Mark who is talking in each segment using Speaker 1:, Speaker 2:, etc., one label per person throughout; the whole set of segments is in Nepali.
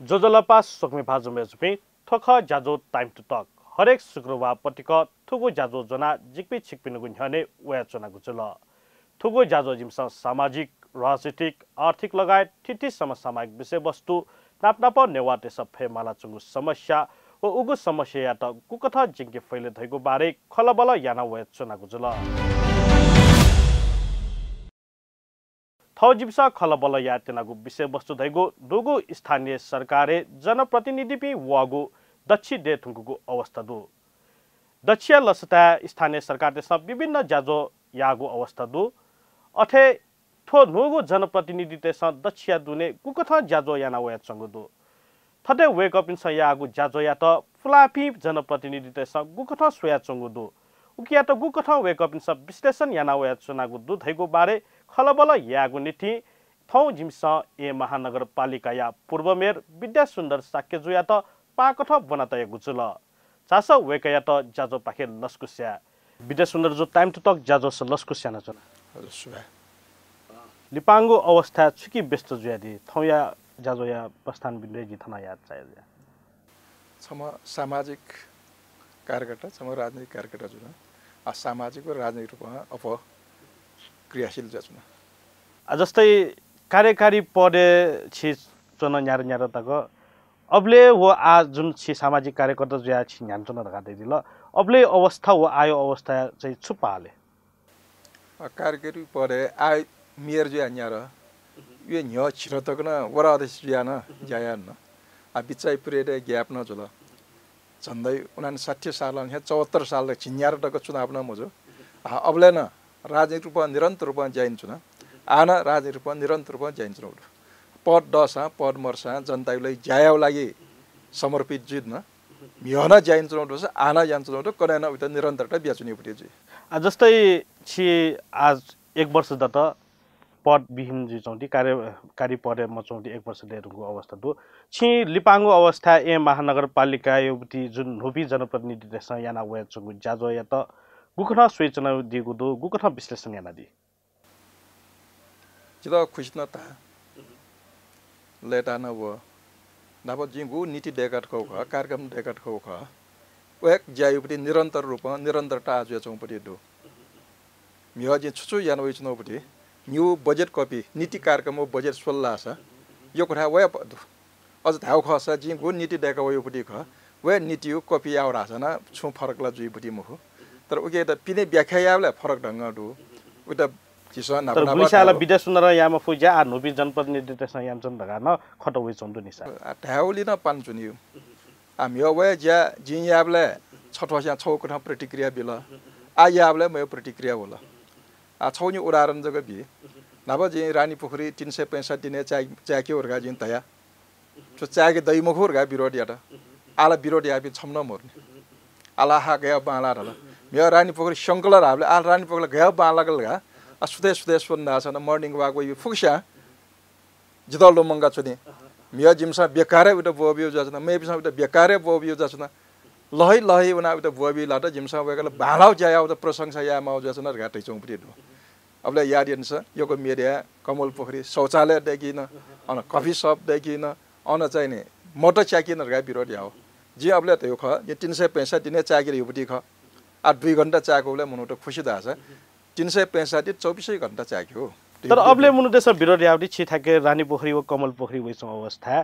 Speaker 1: जोजलपा सोक्मे भाजो मेजुपी थोख जाजो टाइम टु टक हरेक शुक्रबार पटिक थुगु जाजो जना जिक्पी छिक्पिनुगु ह्याने वया चुना गुजुल थुगु जाजो जिमस सामाजिक राजनीतिक आर्थिक लगायत ठिठी समसामयिक विषयवस्तु नापनाप नेवाटे सफे माला चुगु समस्या व उगु समस्या या त कुकथा जिंके फैले धैगु बारे खलबल याना वया चुना गुजुल थौ जिप्सा खलबल या तेनागु विषयवस्तु धैगु दुगु स्थानीय सरकारे जनप्रतिनिधि वागु दक्षि दे थुंगुगु अवस्था दु दक्षिण लसता स्थानीय सरकार देश विभिन्न जाजो यागु अवस्था दु अथे थो नुगु जनप्रतिनिधि देश दक्षिण दुने कुकथा जाजो याना वया चंगु दु थदे वेक अप इन यागु जाजो या त फुलाफी जनप्रतिनिधि देश गुकथा सोया चंगु दु उकिया त गुकथा वेक अप इन विश्लेषण याना वया चुनागु दु धैगु बारे खलबल यागु नीति थौ जिमस ए महानगरपालिका या पूर्व मेयर विद्या सुन्दर शाक्य जुया त पाकथ बनातय गुजुल चास वेकया त जाजो पाखे लस्कुस्या विद्या सुन्दर जो टाइम टु टक जाजो स लस्कुस्या न चना
Speaker 2: सुबह
Speaker 1: लिपांगु अवस्था छुकी व्यस्त जुया दि थौ या जाजो या प्रस्थान बिन्दे जिथना याद चाहिए
Speaker 2: सम सामाजिक कार्यकर्ता सम राजनीतिक कार्यकर्ता जुन आ सामाजिक र राजनीतिक रूपमा अप क्रियाशील जुन
Speaker 1: जस्तै कार्यकारी पदे छि चन न्यार न्यार तक अबले वो आ जुन छि सामाजिक कार्यकर्ता जुया छि न्यान चन धका दिल अबले अवस्था वो आयो अवस्था चाहिँ छुपाले
Speaker 2: कार्यकारी पदे आ मेयर जुया न्यार यो न्य छिरो तक न वरा अध्यक्ष जुया न जायान न आ बिचाइ पुरेडे ग्याप न जुल झन्दै 59 साल यहाँ 74 साल छिन्यार तक चुनाव न मजो अबले न राजनीतिक रूपमा निरन्तर रूपमा जाइन्छ न आना राजनीतिक रूपमा निरन्तर रूपमा जाइन्छ न पद दसा पद मर्सा जनतालाई जायाउ लागि समर्पित जित न मिहना जाइन्छ न आना जान्छ न कनेन उता निरन्तरता ब्याचुनी पटे जी
Speaker 1: जस्तै छि आज 1 वर्ष दत पद विहीन जी चौंटी कार्यकारी पदे म चौंटी 1 वर्ष देरुको अवस्था दु छि लिपांगु अवस्था ए महानगरपालिका युवती जुन नोबी जनप्रतिनिधि देश याना वया चंगु जाजो या त गुखना स्वेचना दिगु दु गुखना विश्लेषण याना दि
Speaker 2: जिदा खुशना ता लेटा न वो नाब जिगु नीति डेकाट खौ ख कार्यक्रम डेकाट खौ ख वेक जायुपति निरन्तर रूपमा निरन्तरता आजु चौपति दु मिह जि छुछु याना वइ चनोपति न्यू बजेट कपी नीति कार्यक्रम बजेट 16 छ यो कुरा वया अझ धाउ खस जिगु नीति डेका वयुपति ख वे नीति कपी आउरा छ न छु फरकला जुइपति मुखु तर उके त पिने व्याख्या यावले फरक ढंग दु उता किसन
Speaker 1: तर गुलिसाला विद्या सुन्दर यामा फुजा आ नोबी जनप्रतिनिधि देश यामचन धगा न खटोइ चंदु निसा
Speaker 2: धाउली न पान्छुनि हामी वया ज्या जि यावले छठोस्या छौको ठ प्रतिक्रिया बिल आ यावले म प्रतिक्रिया होला आ छौनी उदाहरण जग बि नब जि रानी पोखरी 365 दिने चाके वर्गा जिन तया छ चाके दइ मखुरगा विरोध याटा आला विरोध याबि छम्न मर्ने आला हा गया बाला रला मे रानी पोखरी शंकलर हाबले आ रानी पोखरी गया बाला गलगा आ सुदेश सुन्दा छ न मर्निङ वाक वे फुक्सा जिदलो मंगा छने मे जिमसा बेकारे उता बोबियो जसन मे बिसा उता बेकारे बोबियो जसन लहै उना उता बोबि लाट जिमसा वेगल बालाउ जाया उता प्रशंसा या माउ जसन घाटै चौपति दु अबले यादिन छ योको मेडिया कमल पोखरी शौचालय देखिन अन कफी शप देखिन अन चाहिने मोटर चाकिन रगा विरोध याओ जे अबले त यो ख ये 365 दिने चाकिर युपति ख आ 2 घण्टा चाकोले मनु त खुशी दाछ 365 24 घण्टा चाक्यो
Speaker 1: तर अबले मनु देश विरोध याउटी छिथाके रानी पोखरी व कमल पोखरी वइसो अवस्था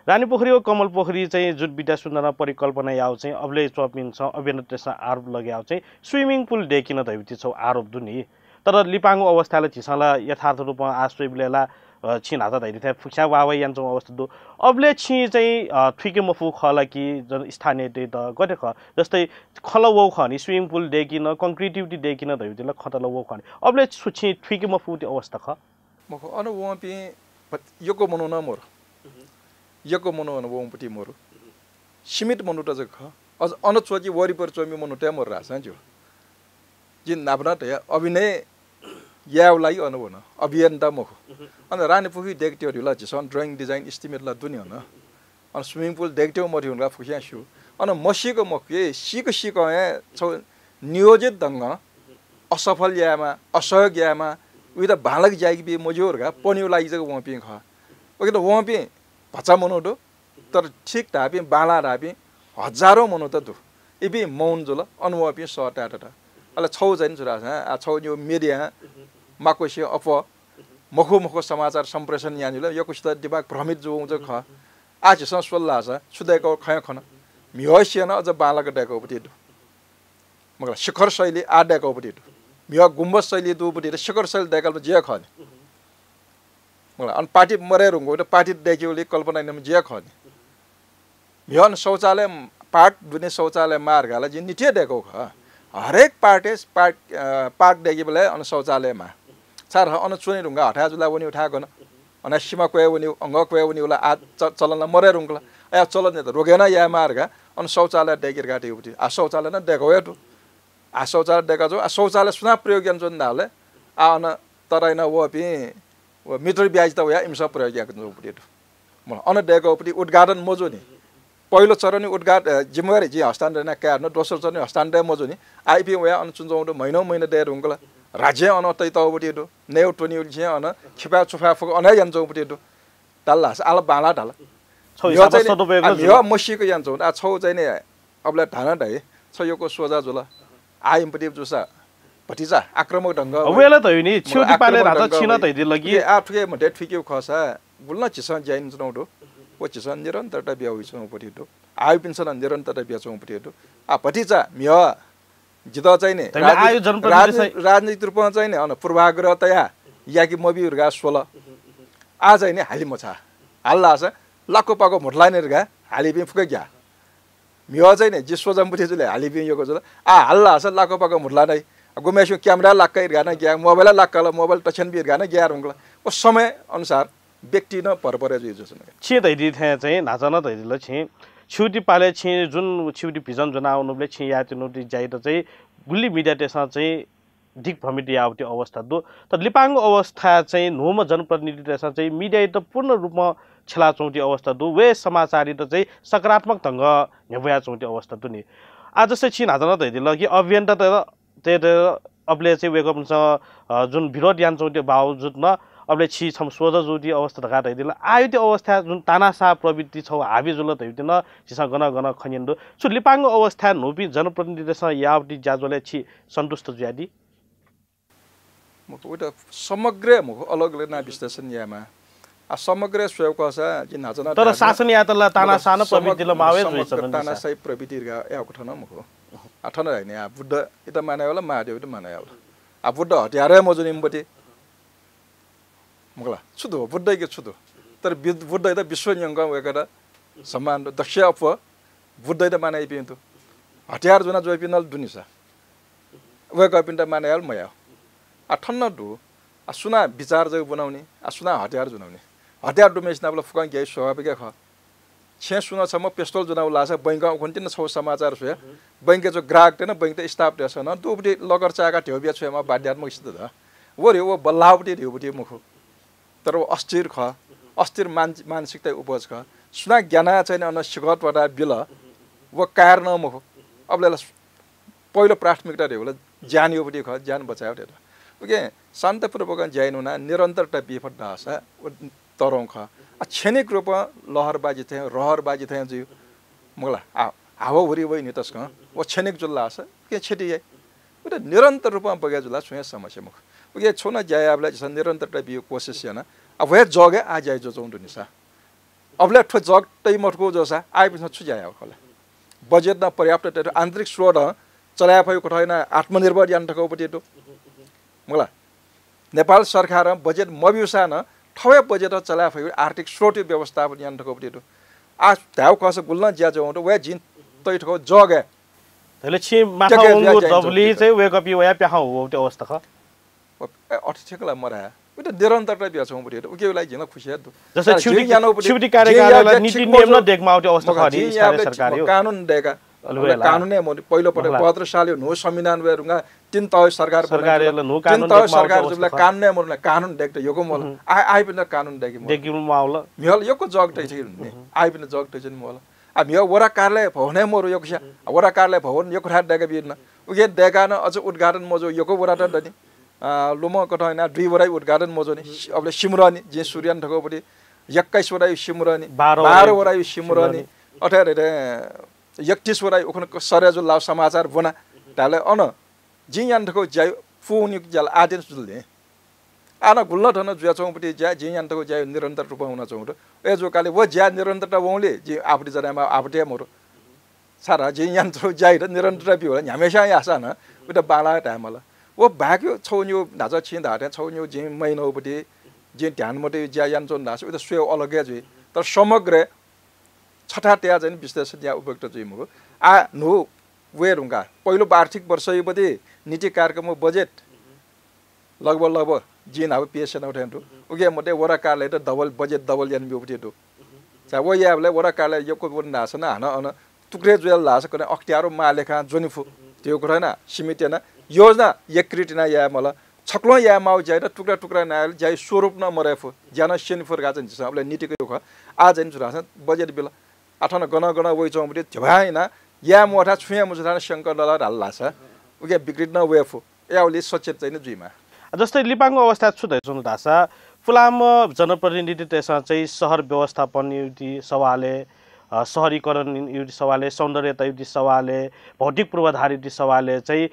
Speaker 1: रानी पोखरी व कमल पोखरी चाहिँ जुन विद्या सुन्दर परिकल्पना याउ चाहिँ अबले चपिन छ अभिनेता आरोप लगाउ चाहिँ स्विमिङ पुल देखिन दैवती छ आरोप दुनी तर लिपांगु अवस्थाले छिसला यथार्थ रूपमा आश्रयलेला छिन हात दैरि थे फुक्सा वावै यान्छ अवस्था दु अबले छि चाहिँ ठिके मफु खला कि जन स्थानीय दे त गते ख जस्तै खल वौ खनि स्विमिङ पुल देखिन कंक्रिटिभिटी देखिन दैवतीला खतल वौ खनि अबले छि ठिके मफु अवस्था ख
Speaker 2: मखो अन वपि योको मनु न मोर योको मनु न वपति मोर सीमित मनु त ज ख अझ अन चोजी वरिपर चोमी मनु त मोर राछ जो जिन नाबना त अभिनय याउलाई अनुभव न अभियन्ता मखो अनि रानी पोखरी देखट्यो ल जिसन ड्राइङ डिजाइन एस्टिमेट ला दुनिया न अनि स्विमिङ पुल देखट्यो मरि हुनगा फुक्या छु अनि मसीको मके सीको छौ नियोजित ढंग असफल यामा असहयोग यामा उइदा भालक जाइबि मजोरगा पनिउ लागि जग वपि ख ओके त वपि भचा मनोडो तर ठीक ढापी बाला ढापी हजारौं मनो त दु इबी मौन जुल अनुभव स टाटा अले छौ जैन जुरा आ छौ यो मिडिया माकोसी अफ मखो समाचार सम्प्रेषण यानिल यो कुछ त दिमाग भ्रमित जो ज ख आज संस्वल्ला छ छुदैको खय खन मियसिन अझ बालाको डेको पति दु मगला शिखर शैली आ डेको पति दु मिय गुम्बद शैली दु पति शिखर शैली डेकल जे खने मगला अन पार्टी मरे रुंगो त पार्टी डेक्युली कल्पना नम जे खने मियन शौचालय पार्क दुने शौचालय मार्गला जे निटे डेको ख हरेक पार्क डेकी बेला अन शौचालयमा चार अन चुने रुंगा हटा जुला वनी उठा गन अन सीमा कोय वनी अंग कोय वनी उला आ चलन मरे रुंगला या चलन त रोगेन या मार्ग अन शौचालय डेकिर गाटी उठी आ शौचालय न डेको या आ शौचालय डेका जो आ शौचालय सुना प्रयोग ज्ञान जोन दाले आ अन तरैन वपि व मिटर ब्याज त या इमसा प्रयोग ज्ञान जो उठी म अन डेको उठी उद्घाटन मजो नि पहिलो चरणि उद्घाटन जिम्मेवारी जी हस्तान्तरण क्यार्न दोस्रो चरणि हस्तान्तरण मजो नि आइपी वया अन चुनजौडो महिना दे रुंगला राज्य अन तै तौबटी दु नेउ टोनी उल्छे अन छिपा छुफा फक अन यान चौबटी दु तल्ला आल बाला ढाल यो मसीको यान चौ आ छौ चाहिँ ने अबले ढाना ढाइ छयोको सोजा जुल आइमपटी जुसा भतिजा आक्रमक ढंग
Speaker 1: वेला त नि छुटी पाले राजा छिन तै दिलगी
Speaker 2: आ ठुके मटे ठुके खसा बुल्न चिसन जाइन जुनौडो ओ चिसन निरन्तरता ब्याउ चौपटी दु आइ पिन्सन निरन्तरता ब्याउ चौपटी दु आ भतिजा मिय जित चाहिँ नि राजनीतिक रूपमा चाहिँ नि अन पूर्वाग्रह तया याकी मबिहरुगा 16 आ चाहिँ नि हाली मछा हल्ला छ लाको पाको मुठलाइनेरगा हाली पनि फुके ग्या मियो चाहिँ नि जिस्व जम्पुटी जुले हाली पनि योको जुल आ हल्ला छ लाको पाको मुठलानै गुमेसु क्यामेरा लाक्कै गाना ग्या मोबाइल लाक्कला मोबाइल टचन बिर गाना ग्या रुंगला ओ समय अनुसार व्यक्ति न परपरे जुइ जसन
Speaker 1: छि दैदि थे चाहिँ नाचन दैदिल छि छुटी पाले छि जुन छुटी भिजन जुन आउनुले छि या तिनुटी जाइ त चाहिँ गुल्ली मिडिया टेसन चाहिँ दिक भमिट यावटी अवस्था दो त लिपाङको अवस्था चाहिँ नोम जनप्रतिनिधि टेसन चाहिँ मिडिया त पूर्ण रूपमा छला चौटी अवस्था दो वे समाचारी त चाहिँ सकारात्मक ढंग नेभया चौटी अवस्था दो नि आज चाहिँ छि नाजन दैदिल कि अभियन्ता त अबले चाहिँ वेकअप जुन विरोध यान चौटी बावजुद न अबले छि छम सोझ जुटी अवस्था धका दैदिल आयो त्यो अवस्था जुन तानासा प्रवृत्ति छ हाबी जुल दैदिन छिसा गन खनिन्दो सु लिपाङको अवस्था नोपी जनप्रतिनिधिसँग यावटी जाजोले छि सन्तुष्ट ज्यादी
Speaker 2: मको उटा समग्र मको अलग लेना विश्लेषण यामा आ समग्र स्वयंकसा जिन नाजना
Speaker 1: तर शासन यातला तानासा न प्रवृत्तिले मावे जुइछ
Speaker 2: तानासा प्रवृत्ति गा कुठन मको आठन हैन आ बुद्ध इता मानेवाला महादेव त मानेवाला आ बुद्ध हटियारे मजुनिमबटी मगला छुदो बुद्ध के छुदो तर बुद्ध त विश्व न्यंग वेकरा समान दक्ष अप बुद्ध त माने पिन्तो हटियार जुना जोइ पिनल दुनिसा वेक पिन्टा माने हल मया आठन्न दु आ सुना विचार जग बनाउने आ सुना हटियार जुनाउने हटियार डुमेस नाबल फुकाङ गए स्वाभाविक ख छे सुना छ म पिस्तौल जुनाउ लाछ बैंक खन्तिन छ समाचार छ बैंक जो ग्राहक तेन बैंक त स्टाफ देस न दुबडी लगर चाका ढ्योबिया छ म बाध्यात्मक स्थिति द वरे वो बल्लावटी ढ्योबटी मुखो तर अस्थिर ख अस्थिर मानसिकता उपज ख सुना ज्ञाना चाहिँ अन सिगत वटा बिल व कारण मुखो अबले पहिलो प्राथमिकता ढ्योला ज्यान योपटी ख ज्यान बचायो ढेर ओके शान्तपूर्वक ज्याइनुना निरन्तरता बिफट दास तरौं ख क्षणिक रूपमा लहरबाजी थे रहरबाजी थे जो मगला हावाहुरी वही नितस ख वो क्षणिक जुल्ला छ के छेटी है उता निरन्तर रूपमा बगे जुल्ला छुया समस्या मुख ओके छोना जाय आबला जसन निरन्तरता बियो कोशिश याना अब वे जगे आ जाय जो चौंडु निसा अबले ठो जग तै मटको जोसा आइ पिस छु जाय होला बजेट न पर्याप्त आन्तरिक स्रोत चलाया भयो कोठाइन आत्मनिर्भर यान ठकोपटी तो मगला नेपाल सरकार बजेट मबिउसा न ठवे बजेट चलाया भयो आर्थिक स्रोत व्यवस्थापन यान ठकोपटी तो आ धाउ कस गुल्न ज्या जो वे जिन तै ठको जगे
Speaker 1: तले छि माथा उंगु दबली चाहिँ वेकअप वया प्याहा हो त्यो अवस्था ख
Speaker 2: अठठेकला मरा उता निरन्तरता बिया छौ बुढी उके लागि जिन खुशी है
Speaker 1: जसै छुटी कार्यकाललाई नीति नियम न देखमा आउने अवस्था खरि सरकार हो
Speaker 2: कानुन देका कानुनै म पहिलो पटक 72 साल नो संविधान वेरुगा तीन तह सरकारले नो कानुन सरकार जुले कानुनै मर्न कानुन देख्दै योको मल आइ पनि कानुन देखि
Speaker 1: माउला
Speaker 2: मिहल योको जगटै छ नि आइ पनि जगटै छ नि मल आ मिह वरा कार्यालय भवनै मरु योको छ वरा कार्यालय भवन योको ठाट देका बिन उके देका न अझ उद्घाटन मजो योको वरा त दनि लुम कठैना दुई वराई उद्घाटन मजो नि अबले सिमरनी जे सूर्यन ठकोपटी 21 वरा सिमरनी
Speaker 1: 12
Speaker 2: वरा सिमरनी 31 वरा उखन सरेजु लाव समाचार बना डाले अन जियान ठको जाय फुनि जल आदेन जुले आना गुल्ला ठन जुया चौपटी जा जियान ठको जाय निरन्तर रूपमा हुन चौट ए जो काले वो ज्या निरन्तरता वौले जे आपटी जनामा आपटे मोरो सारा जियान ठको जाय निरन्तर बि होला हमेशा आशा न उता बाला टाइमला वो भाग्यो छौन्यो नाजा छिन धाटे छौन्यो जे महिनौपटी जे ध्यान मते ज्या यान चोन नास उता स्वे अलगे जे तर समग्र छठा त्या चाहिँ विश्लेषण या उपयुक्त चाहिँ मगो आ नो वेरुंगा पहिलो आर्थिक वर्षपछि नीति कार्यक्रम बजेट लगभग जिन अब पिएसन उठेन्टु उगे मते वरा कार्यालय त डबल बजेट डबल यान बिउपटे दु चा वो याबले वरा कार्यालय यको वन नासन हाना अन टुक्रे जुयल लास कने अख्तियारो मालेखा जोनिफु त्यो कुरा न सीमित न योजना यकृतिना या मला छक्लो या माउ जाय र टुक्रा टुक्रा नायल जाय स्वरूप न मरेफु ज्यान सेनफर गाजन सबले नीतिको ख आज इन जुरासन बजेट बिल आठन गन गन वइ चौमटे झभाइना या मोठा छुया मुजरा शंकर डलर हल्ला छ उके बिग्रिड न वेफु याउले सचेत चाहिँ जुइमा
Speaker 1: जस्तै लिपाङको अवस्था छुदै जुन धासा फुलाम जनप्रतिनिधि त्यसमा चाहिँ शहर व्यवस्थापन युति सवाले शहरीकरण युति सवाले सौन्दर्यता युति सवाले भौतिक पूर्वाधार युति सवाले चाहिँ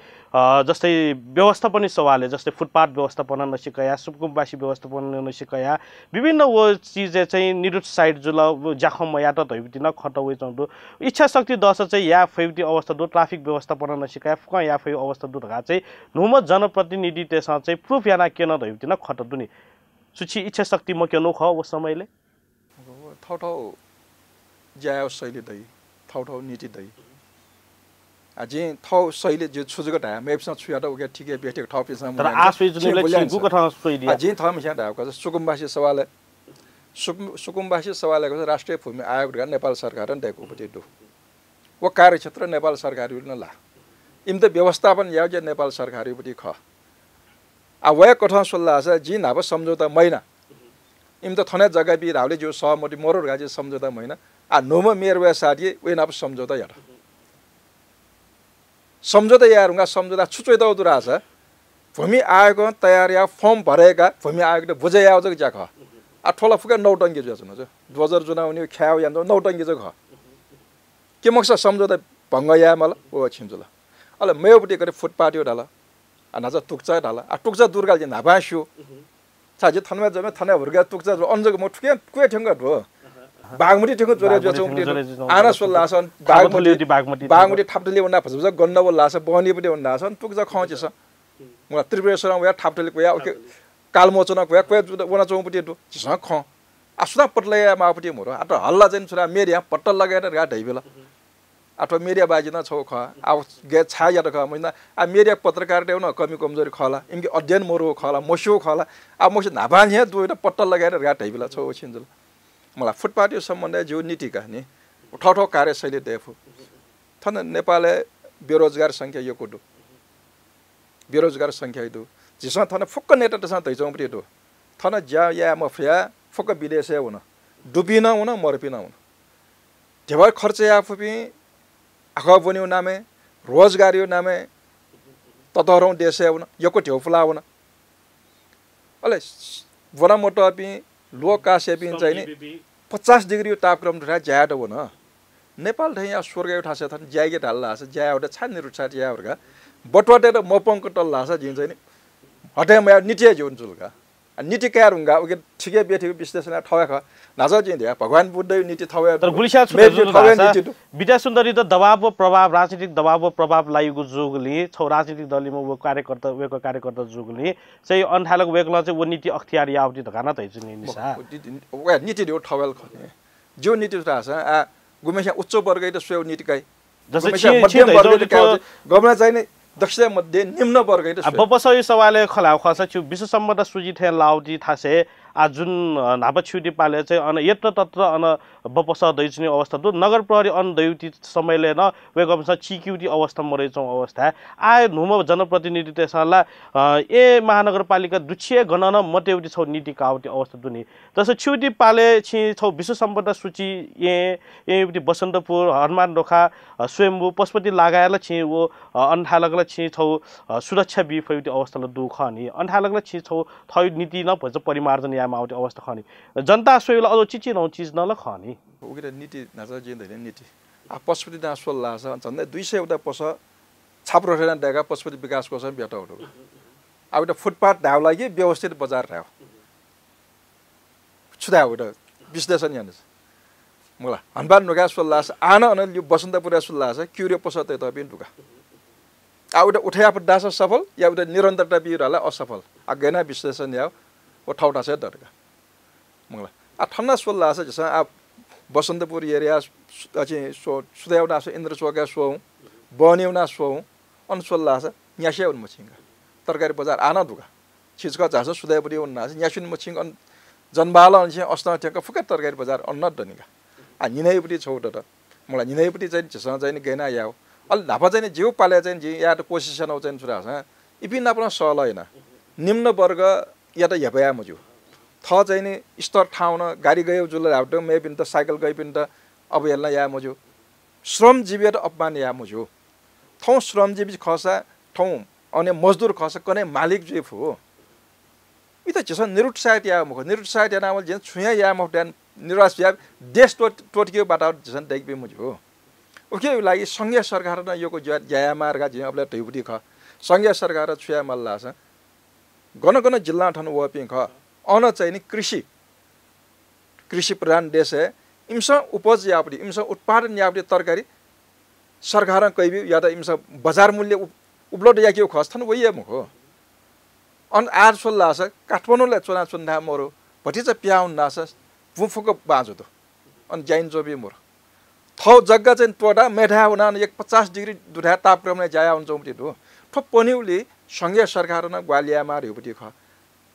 Speaker 1: जस्तै व्यवस्थापन सवाले जस्तै फुटपाथ व्यवस्थापन नसिकया सुकुम्बासी व्यवस्थापन नसिकया विभिन्न वो चीज चाहिँ निरुट साइड जुल जाखम यात धइबिति न खटवइ चंदु इच्छा शक्ति दस चाहिँ या फेउति अवस्था दु ट्राफिक व्यवस्थापन नसिकया फुका या फेउ अवस्था दु ढगा चाहिँ नुम जनप्रतिनिधि त्यसमा चाहिँ प्रुफ याना के न धइबिति न खटदु नि सुची इच्छा शक्ति म के नो ख वो समयले
Speaker 2: थौथौ ज्यायो शैली दई थौथौ नीति दई अझै थौ शैली जो छुजुको ढा मेपसँग छुयाटा उके ठिकै बेठेको ठपिसम
Speaker 1: तर आफै जुनले छिगु कथा सोइदिया
Speaker 2: अझै थम छ ढाको सुकुम्बासी सवाल सुकुम्बासी सवालको राष्ट्रिय भूमि आयोगका नेपाल सरकार न ढेको पटे दु वो कार्यक्षेत्र नेपाल सरकारी न ला इम त व्यवस्थापन या जे नेपाल सरकारी पटे ख आ वय कथा सोल्ला छ जी नाब सम्झौता मैना इम त थने जग्गा बि रावले जो सहमति मोर गाजे सम्झौता मैना आ नोम मेरवा साथी वे नाब सम्झौता यार सम्झौता यारुंगा सम्झौता छुचोइ त उदुरा छ भूमि आयोग तयार या फर्म भरेका भूमि आयोग त बुझे याउ जग जाख आ ठोला फुका नौटंगी जो छ न दोजर जुनाउनी ख्याउ यान नौटंगी जग के मक्सद सम्झौता भंग या मल ओ छिन्जुला अले मेयोपटी करे फुटपाथ यो डाला आ नाजा तुक्चा डाला आ तुक्चा दुर्गाल जे नाभास्यो साजे थनमा जमे थना भर्गा तुक्चा अन्जग म ठुके कुए ठंगा भो बागमती ठेको जोरे जो चौमटी आना सोल्लासन बागमती थाप्टले उना फसबज गन्नबो लास बहनी पनि उना सन तुक्जा खौचेस म त्रिपुरेश्वर व थाप्टले कोया ओके कालमोचन कोया कोया उना चौमटी दु छ ख आसुना पटले मापटी मोर आट हल्ला जन छुरा मेरिया पट्टल लगाएर गा ढैबेला आठो मेरिया बाजी न छौ ख आ गे छाया त ख मैना आ मेरिया पत्रकार देउ न कमी कमजोरी खला इनके अध्ययन मोरो खला मोसो खला आ मोस नाभान हे दुइटा पट्टल लगाएर गा ढैबेला छौ छिन्जल मलाई फुटपाथ यो सम्बन्ध जो नीतिका नि ठौ कार्यशैली देफु थन नेपाल बेरोजगार संख्या यो कोडु बेरोजगार संख्या दु जिस थन फुक्क नेता त दै चौपटी दु थन ज्या या मफिया फुक्क विदेश हुन डुबिन हुन मरपिन हुन जेवर खर्च या फुपी आखा बन्यो नामे रोजगार यो नामे ततरौ देश हुन यको ठेउफुला हुन अले वरा मोटपी लोकासे पिन चाहिँ नि 50 डिग्री तापक्रम रहा ज्याड हो न नेपाल ठाउँ स्वर्ग एउटा छ थन ज्यागे ढाल्ला छ ज्या एउटा छान्ने रुचा ज्याहरुका बटवटे र मपङको टल्ला छ जिन चाहिँ नि हटे म निटे जुनजुलका नीति क्यारुंगा उके ठिकै बेठेको विश्लेषण ठवा ख नाजा जिन दिया भगवान बुद्ध नीति ठवा
Speaker 1: तर गुलिसा विद्या सुन्दरी त दबाव प्रभाव राजनीतिक दबाव प्रभाव लागेको जुगले छौ राजनीतिक दलमा वो कार्यकर्ता जुगले चाहिँ अन्ठालक वेकला चाहिँ वो नीति अख्तियार यावति धगाना तै जुनि निसा
Speaker 2: व नीति दियो ठवेल खने जो नीति रास आ गुमेसा उच्च वर्गै त स्व नीति कै
Speaker 1: जसै
Speaker 2: मध्यम वर्ग गभर्नमेन्ट चाहिँ नि दक्षिण मध्ये निम्न वर्ग है
Speaker 1: अब बपसय सवाले खलाउ खसा छु विश्व सम्बन्ध सुजी थे लाउजी थासे आ जुन नाब छुटी पाले चाहिँ अन यत्र तत्र अन बपस दैचनी अवस्था दु नगर प्रहरी अन दैउति समयले न वेगमस चिक्युटी अवस्था मरेचौ अवस्था आ नुम जनप्रतिनिधि त्यसला ए महानगरपालिका दुछे गणन मतेउति छौ नीति काउटी अवस्था दुनी जस छुटी पाले छि छौ विश्व सम्बन्ध सूची ए बसन्तपुर हनुमान ढोका स्वयम्भू पशुपति लगाएर छि वो अन्ठालगला छि छौ सुरक्षा बिफयुति अवस्थाले दुख अनि अन्ठालगला छि छौ थै नीति न भन्छ परिमार्जन यामा आउट अवस्था खनि जनता सोइला अझ चिची नौ चिज नल खनि
Speaker 2: उगिरा नीति नाचा जिन्दैन नीति आ पशुपति ना सोल लाछ झन्डै 200 वटा पस छाप्रो ठेना डेगा पशुपति विकास कोष भेटा उठो अब एउटा फुटपाथ ढाउ लागि व्यवस्थित बजार ढाउ छुदा उठो विश्लेषण यानस मला हनबान नुगा सोल लाछ आन अन यो बसन्तपुरा सोल लाछ क्युरियो पस त बिन ढुका आ एउटा उठ्या पड्डास सफल या एउटा निरन्तरता बिरला असफल आ गैना विश्लेषण याव ओ ठौटा छ दरका मला आ ठन्ना सोल लाछ जस आ बसन्तपुर एरिया चाहिँ सुदाउना छ इन्द्र चौका सो बन्यौना सो अनसोल लाछ न्यासे उन मछिंगा तरकारी बजार आना दुगा छिजका जाछ सुदापुरी उन नाछ न्यासिन मछिंग अन जनबाला अन चाहिँ अस्ता ठेक फुका तरकारी बजार अन्न दनिगा आ निनैपटी छौट त मलाई निनैपटी चाहिँ जसँग चाहिँ गैना याव अल नाफा चाहिँ जिउ पाले चाहिँ जी या त पोजिसन आउ चाहिँ छुरा छ इपि नापन सल हैन निम्न वर्ग या त हेपया मजु थ चाहिँ नि स्तर ठाउन गाडी गयो जुल हाउट मे पिन त साइकल गइ पिन त अब हेल्न या मजु श्रमजीवी र अपमान या मजु थौ श्रमजीवी खसा थौ अनि मजदुर खसा कने मालिक जे फु इ त जस निरुत्साहित या मुख निरुत्साहित या नाम जे छुया या मुख देन निराश या देश टोटकियो बाटा जसन देखबे मजु ओके लागि संघीय सरकार न योको जया मार्गा जे अबले तैबुटी ख संघीय सरकार छुया मल्ला छ गन गन जिल्ला ठन वपिङ ख अन चाहिँ नि कृषि प्रधान देश है इमसा उपज यापडी इमसा उत्पादन यापडी तरकारी सरकार कैबी या त इमसा बजार मूल्य उपलब्ध या के खस थन वही मुखो अन आर सोल्ला छ काठमाडौँले चुना चुन्ना मोरो भटिचा प्याउन नास फुफुको बाजो त अन जाइन जोबी मोर थौ जग्गा चाहिँ टोडा मेढा हुना 50 डिग्री दुधा तापक्रमले जाया हुन्छ उम्ति दो ठप पनिउले संघीय सरकार न ग्वालियामा रेउपटी ख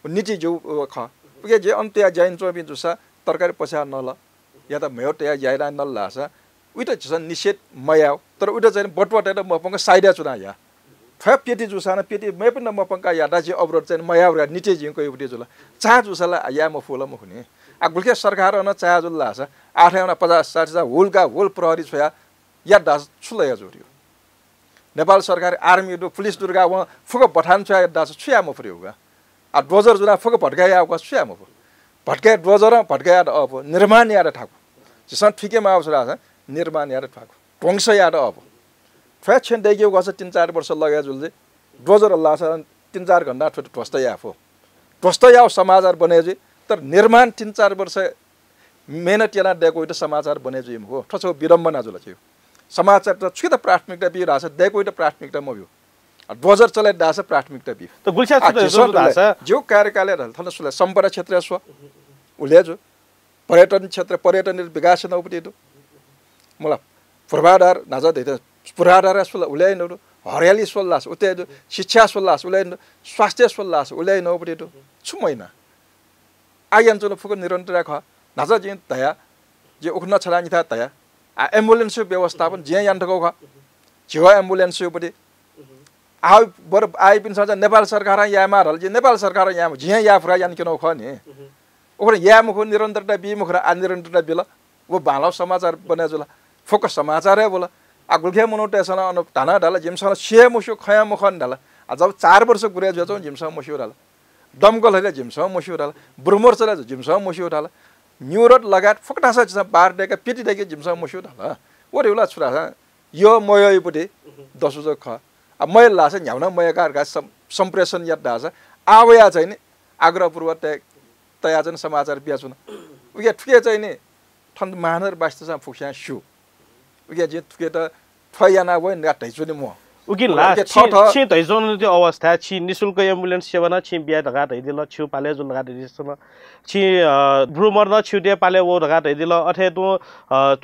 Speaker 2: नीति जो ख पुगे जे अन्त्य जाइन जोबी जुसा तरकारी पछा नल या त मेयो त्या जाइरा नल लास उइटा जसन निषेध मयाव तर उइटा चाहिँ बटबटेर मपंग साइडा चुना या फप पेटी जुसाना पेटी मे पनि मपंका यादा जे अवरोध चाहिँ मयाव र नीति जिङको युपटी जुला चा जुसाला या म फुल म हुने आ गुल्के सरकार न चा जुल लास 8 50 60 होलका होल प्रहरी छोया या दास छुलया जोरियो नेपाल सरकार आर्मी दु पुलिस दुर्गा व फुक पठान छोया दास छुया म फ्रिउगा आ डोजर जुना फुक भटकाया व छुया म भटकाया डोजर भटकाया अब निर्माण यार ठाकु जसन ठिकै मा अवसर आछ निर्माण यार ठाकु ढोंस यार अब फ्याक्सन देखियो गस 3-4 वर्ष लग्या जुलले डोजर लास 3-4 घण्टा ठोस्ट याफो ठोस्ट याव समाचार बने जे तर निर्माण 3-4 वर्ष मेहनत याना देखो त समाचार बने जे हो ठछो विडम्बना जुल थियो समाचार त छु त प्राथमिकता बि राछ देखो त प्राथमिकता म भयो डोजर चले दास प्राथमिकता बि
Speaker 1: त गुल्छा
Speaker 2: जो कार्यकालय थन सुले सम्पदा क्षेत्र स्व उले जो पर्यटन क्षेत्र पर्यटन विकास नउपति दु मला पूर्वाधार नाजा देते पूर्वाधार सुल उले न हरियाली सोल्लास उते शिक्षा सोल्लास उले स्वास्थ्य सोल्लास उले नउपति दु छु महिना आयन जुन फुक निरन्तर ख नाजा जिन तया जे उखन छलानि था तया आ एम्बुलेन्स व्यवस्थापन जे यान्ठको ख जिवा एम्बुलेन्स उपति आ बर आइ पिन सजा नेपाल सरकार या मारल जे नेपाल सरकार या जे या फ्रा यान किनो ख नि ओखर या मुख निरन्तरता बि मुख आ निरन्तरता बिल वो बालाव समाचार बने जुला फोकस समाचार है बोला आ गुल्खे मोनोटेसन अन ताना डाला जिमसा छे मुसो खया मुखन डाला आ जब 4 वर्ष गुरे जो जिमसा मुसो डाला दमकल हैले जिमसा मुसो डाला ब्रुमोर चला जिमसा मुसो डाला न्यूरोड लगात फकटासा छ बार डेका पेटी डेके जिमसा मुसो डाला ओरेउला छुरा यो मयपटे 10 जो ख आ मय लास न्याउन मयका सम्प्रेषण याद दास आवया चाहिँ नि आग्रहपूर्वक तया जन समाचार बियाचुन उके ठुके चाहिँ नि ठन मानर बास्ता फुक्या सु उके जे ठुके त ठयाना वय नाटै जुनि म
Speaker 1: उकि लास्ट छि तैजोन त्यो अवस्था छि निशुल्क एम्बुलेन्स सेवा न छि बिया ढगा दैदिल छु पाले जुल ढगा दैदिल छि ब्रुमर न छुटे पाले वो ढगा दैदिल अथे तो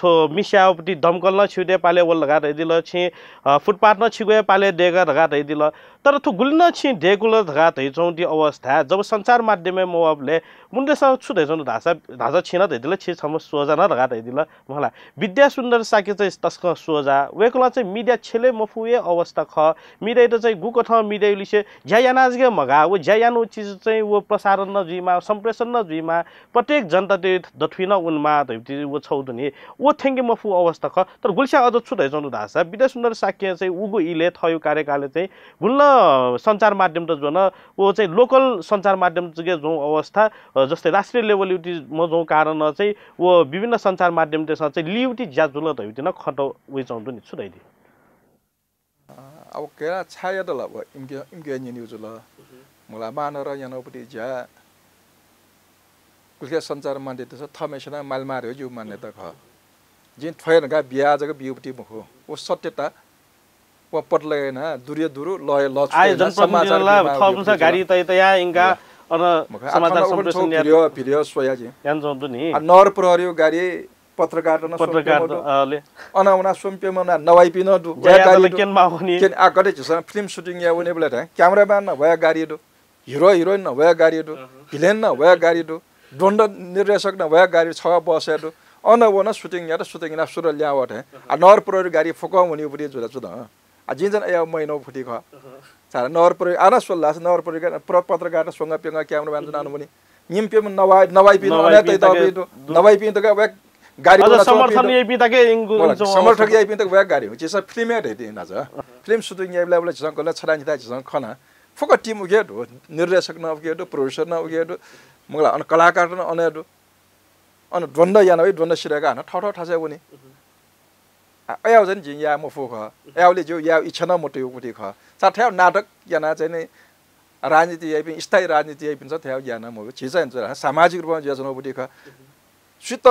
Speaker 1: थो मिस्यापटी दमकल न छुटे पाले वो ढगा दैदिल छि फुटपाथ न छिगए पाले देगा ढगा दैदिल तर थो गुल्न छि देगुल ढगा दैजौ त्यो अवस्था जब संचार माध्यमले मोबाइलले मुन्देसँग छु दैजौ धाजा छिन दैदिल छि सम सोजा न ढगा दैदिल मलाई विद्या सुन्दर साके चाहिँ तस्क सोजा वेकुला चाहिँ मिडिया छेले मफुए अवस्था अवस्था ख मिदै त चाहिँ गुको ठाउँ मिदै लिसे ज्यायानाजगे मगा वो ज्यायानु चीज चाहिँ वो प्रसारण न जुइमा सम्प्रेषण न जुइमा प्रत्येक जनता ते दथुइन उनमा त वो छौदुनी वो थेंगे मफु अवस्था ख तर गुल्सा अझ छुदै जनु दासा विद्या सुन्दर साक्य चाहिँ उगो इले थयो कार्यकालले चाहिँ गुल्न सञ्चार माध्यम त जोन वो चाहिँ लोकल सञ्चार माध्यम जगे जो अवस्था जस्तै राष्ट्रिय लेभल युटी म जो कारण चाहिँ वो विभिन्न सञ्चार माध्यम त्यसमा चाहिँ लिउटी ज्याजुल त युटी न खटो वे चाउँदु नि छुदै दि
Speaker 2: अब केरा छाया त ल इम्के न्यूज ल मलाई मानर यानोपटी ज्या कुलके सञ्चार माध्यम त्यसो थमेसना माल मार्यो जु मान्यता ख जिन थयन गा बिया जग बिउटी मखो वो सत्यता वो पटले न दुर्य दुरु लय ल
Speaker 1: आयोजन समाचार थम्स गाडी तया इंगा अन समाचार सम्प्रेषण
Speaker 2: भिडियो सोया जी
Speaker 1: यान जन्तु नि
Speaker 2: नर प्रहरी गाडी पत्रकार न
Speaker 1: पत्रकारले
Speaker 2: अनाउना सोम्पेम न नवाइपि न दु
Speaker 1: गाडी केन माउनी
Speaker 2: केन आगरे छ फिल्म शूटिङ या उनी बेला क्यामेराम्यान न भया गाडी दु हिरो हिरोइन न भया गाडी दु भिलेन न भया गाडी दु दण्ड निर्देशक न भया गाडी छ बसे दु अनवना शूटिङ या शूटिङ न सुर ल्यावट आ नर प्रहरी गाडी फक हुनी उपरि जुदा जुदा आ जिन ए महिना फुटी ख सारा नर प्रहरी आना सोल्लास नर प्रहरी पत्रकार संग पेंगा क्यामेराम्यान जुना पनि निम्पेम नवाइपि न अने तै त नवाइपि त गा गाडी
Speaker 1: समर्थन यही तके इंगु
Speaker 2: समर्थक यही तक वे गाडी हो चिसा फिल्म हेड हेति नाज फिल्म शूटिङ यही बेला जंग कला छडा निता जंग खना फक टिम उगे दो निर्देशक न उगे दो प्रोड्युसर न उगे दो मगला अन कलाकार न अने दो अन द्वन्द या नबै द्वन्द सिरेगा न ठठो ठासे पनि आयाउ जन जिन या मफो ख आयाउले जो या इच्छा न मोटे उति ख साथै नाटक याना चाहिँ नै राजनीति यही पनि स्थायी राजनीति यही पनि छ थ्याउ याना म छिसा हुन्छ सामाजिक रूपमा जसन उति ख सुत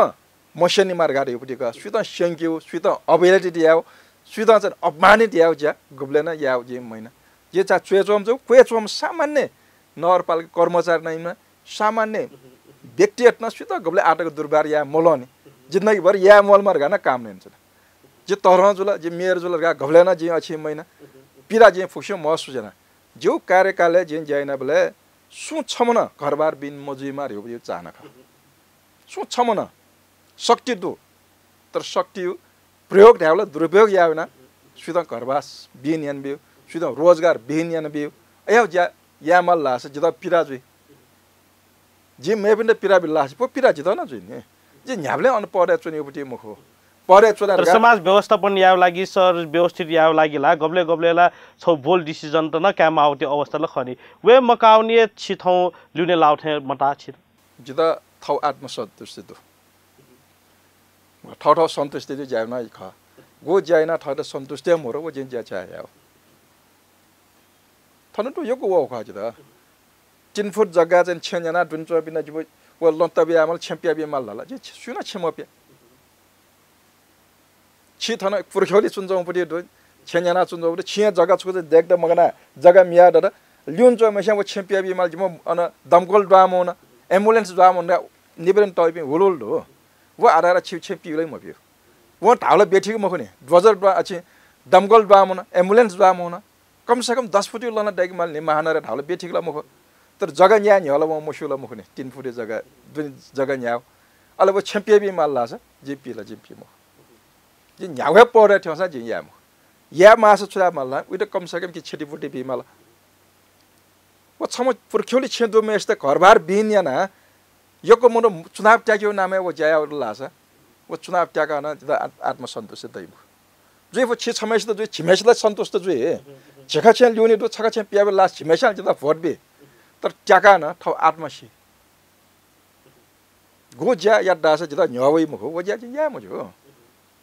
Speaker 2: मोशनी मार्गाडे उपति का सुत शंक्यु सुत अबेलिटी याव सुत चाहिँ अपमानित याव ज्या गुब्लेन याव जे महिना जे चा चुएचोम जो क्वेचोम सामान्य नगरपालिका कर्मचारी नैमा सामान्य व्यक्तिगत न सुत गुब्ले आटको दुर्बार या मोलनी जिन्दगी भर या मोल मार्गाना काम नै हुन्छ जे तरह जुल जे मेयर जुल गा गुब्लेन जे अछि महिना पिरा जे फुक्सो महसुस जना जो कार्यकालय जे जाइना बेले सु छमन घरबार बिन मजुई मार्यो यो चाहना ख सु छमन शक्ति दो तर शक्ति प्रयोग ढ्याउला दुरुपयोग यावना सुदा घरबास बिन यान बियो सुदा रोजगार बिन यान बियो अया ज्या या मल लास जिदा पिरा जुइ जे मे पनि पिरा बिलास पो पिरा जिदा न जुइ ने जे न्याबले अन पढे चुनि उपति मुखो पढे चुना
Speaker 1: समाज व्यवस्थापन याव लागि सर व्यवस्थित याव लागि ला गब्ले गब्लेला छौ बोल डिसिजन त न काम आउते अवस्था ल खनि वे मकाउने छिथौ ल्युने लाउथे मटा छि
Speaker 2: जिदा थौ आत्मसन्तुष्टि दो ठौ सन्तुष्टि चाहिँ जाए न ख गो जाए न ठौ सन्तुष्टि मोर वो जिन जा चाहे हो थन तो यो को वो खा जिदा 3 फुट जग्गा चाहिँ छेजना दुन्चो बिना जिबो वो लन्तबि आमल छेम्पिया बि माल ला जे सुना छेमप्या छि थन पुरखौली चुन्जौ पति दो छेजना चुन्जौ पति छिया जग्गा छु देख्दा मगना जग्गा मिया द ल्युन्चो मेसा वो छेम्पिया बि माल जिमो अन दमकल ड्वामो न एम्बुलेन्स ड्वामो न निबरेन टइपि हुलुल दो वो आरा छिप पिउलै म पिउ वो ढाउला बेठीको मखने ड्वजर ड्वा अछि दमकल ड्वामो न एम्बुलेन्स ड्वामो न कम से कम 10 फुट लना डेग माल नि महानरे ढाउला बेठीको मख तर जग्गा न्या नि होला म मसुला मखने 3 फुट जग्गा दुन जग्गा न्याउ अले वो छेम्पिया बि माल लाछ जिपी म जे न्याउ परे थसा जे या मास छुरा माल उइ त कम से कम कि छेटी फुटी बि माल वो छम पुरख्योली छेदो मेस त घरबार बिन याना योको मोनो चुनाव ट्याक्यो नामे वो जाया लासा वो चुनाव ट्याका न आत्मसन्तुष्टि दै जे वो छमेस त जे छिमेसला सन्तुष्ट जे छका छन ल्युने दो छका छन पियाबे लास छिमेसा जता भोट बे तर ट्याका न थौ आत्मसी गो ज्या या दास जता न्यावै मखो वो ज्या या मजो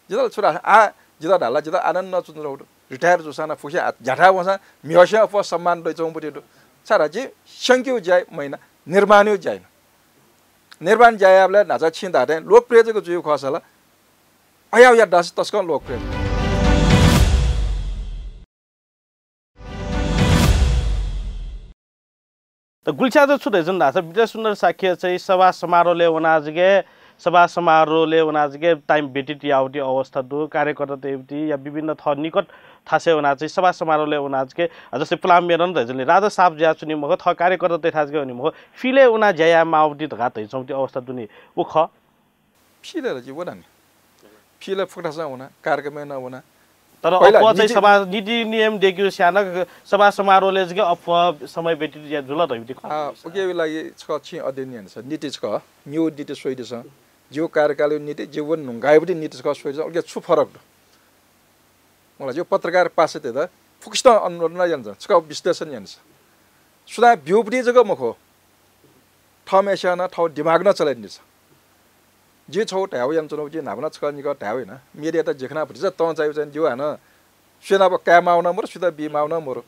Speaker 2: जता छोरा आ जता ढाला जता आनन्द नचुन्द्रो रिटायर जोसाना फुसे जाठा वसा मियसे अफ सम्मान दै चौपटी दो सारा जे शंक्यु जाय महिना निर्माण्यो जाय निर्माण जायाबले नाचा छिंदा दे लोकप्रिय जको जुयु खसला अयाउ या दास तस्क लोकप्रिय
Speaker 1: त गुल्छा ज छुदै जन दास विद्या सुन्दर साक्य चाहिँ सभा समारोहले वनाजगे टाइम बेटिटी आउटी अवस्था दो कार्यकर्ता देवती या विभिन्न थ निकट थासे वना चाहिँ सभा समारोहले वनाजगे जस्तै प्लाम मेरन जले राजा साहब ज्या चुनि मख थ कार्यकर्ता देखाजगे अनि मख फिले उना ज्या माउटी त गातै चौती अवस्था दुनी उ ख
Speaker 2: फिले र जी वना फिले फुटासा हुना कार्यक्रम न हुना
Speaker 1: तर अफवाह चाहिँ सभा नीति नियम देखियो साना सभा समारोहले चाहिँ अफवाह समय बेटी जुल दैवटी
Speaker 2: ओके लागि छ अध्ययन छ नीति छ न्यू नीति सोइदे छ जो कार्यकाल नीति जीवन नुंगाइबटी नीति छ सोइदे ओके छु फरक मलाई जो पत्रकार पासे ते द फुक्स्ट अनुरोध न जान्छ छ विश्लेषण जान्छ सुदा भ्यूबटी जग मखो ठमेसा न ठौ दिमाग न चलाइने छ जे छौ ट्याउ याम चनो जे नाभना छ नि ग ट्याउ हैन मेडिया त जेखना भन्छ त चाहिँ चाहिँ जो हैन सेना अब कामाउन मोर सुदा बिमाउन मोर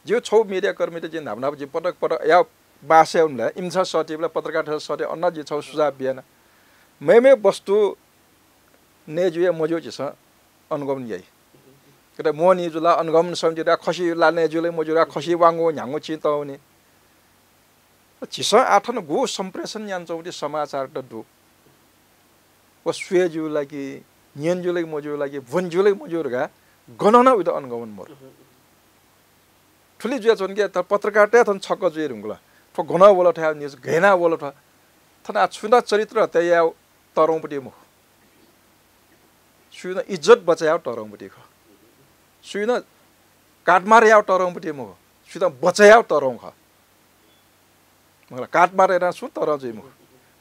Speaker 2: जो छौ मिडिया कर्मी त जे नाभना जे पटक पटक या बासे उनले इम्सा सटिबले पत्रकार सटे अन्न जे छौ सुझाव बिएन मेमे वस्तु ने जुए मजो छ अनुगमन याई कता मोनी जुला अनुगमन समझिरा खसी लाने जुले मजुरा खसी वांगो न्यांगो चिताउने छिस आठन गो सम्प्रेषण यान्छौँ समाचार त दु व स्वेजु लागि न्यनजु लागि मजु लागि वनजु लागि मजुरगा गणना उद अनुगमन मोर ठुली जुया छन् के त पत्रकार त थन छक जुइ रुंगला फ गणा बोला था न्यूज घेना बोला था थना छुना चरित्र त या तरौपटी मु सुना इज्जत बचायो तरौपटी ख सुना काटमार या तरौपटी मु सुना बचायो तरौ ख मलाई काटमार एरा सु तरौ जुइ मु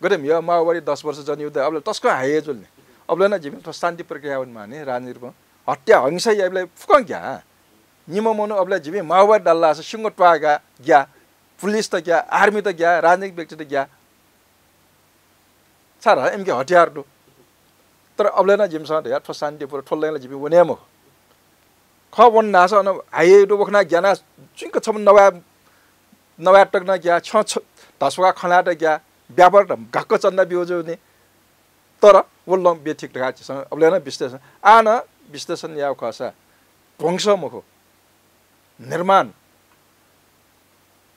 Speaker 2: गरे मिया माओवादी 10 वर्ष जनयुद्ध अब तस्को हाए जुल्ने अब न जीवन त शान्ति प्रक्रिया हुन माने राजनीतिमा हत्या हिंसा याबले फुकं क्या निम मनो अब जीवी माओवादी डल्ला छ सिंह टवागा ग्या पुलिस त ग्या आर्मी त ग्या राजनीतिक व्यक्ति त ग्या सारा एमके हतियार दो तर अब न जिमसा त यार शान्ति पुरो ठोल्लाले जीवी वनेमो ख वन नास न हाए दो बखना ज्ञाना चिंक छम नवा टक न ग्या छ दसवा खना त ग्या व्यापार घक्क चन्दा बियोजो नि तर वल्लम बेठिक ढा छ अब न विश्लेषण आन विश्लेषण याव खसा ध्वंस मुखो निर्माण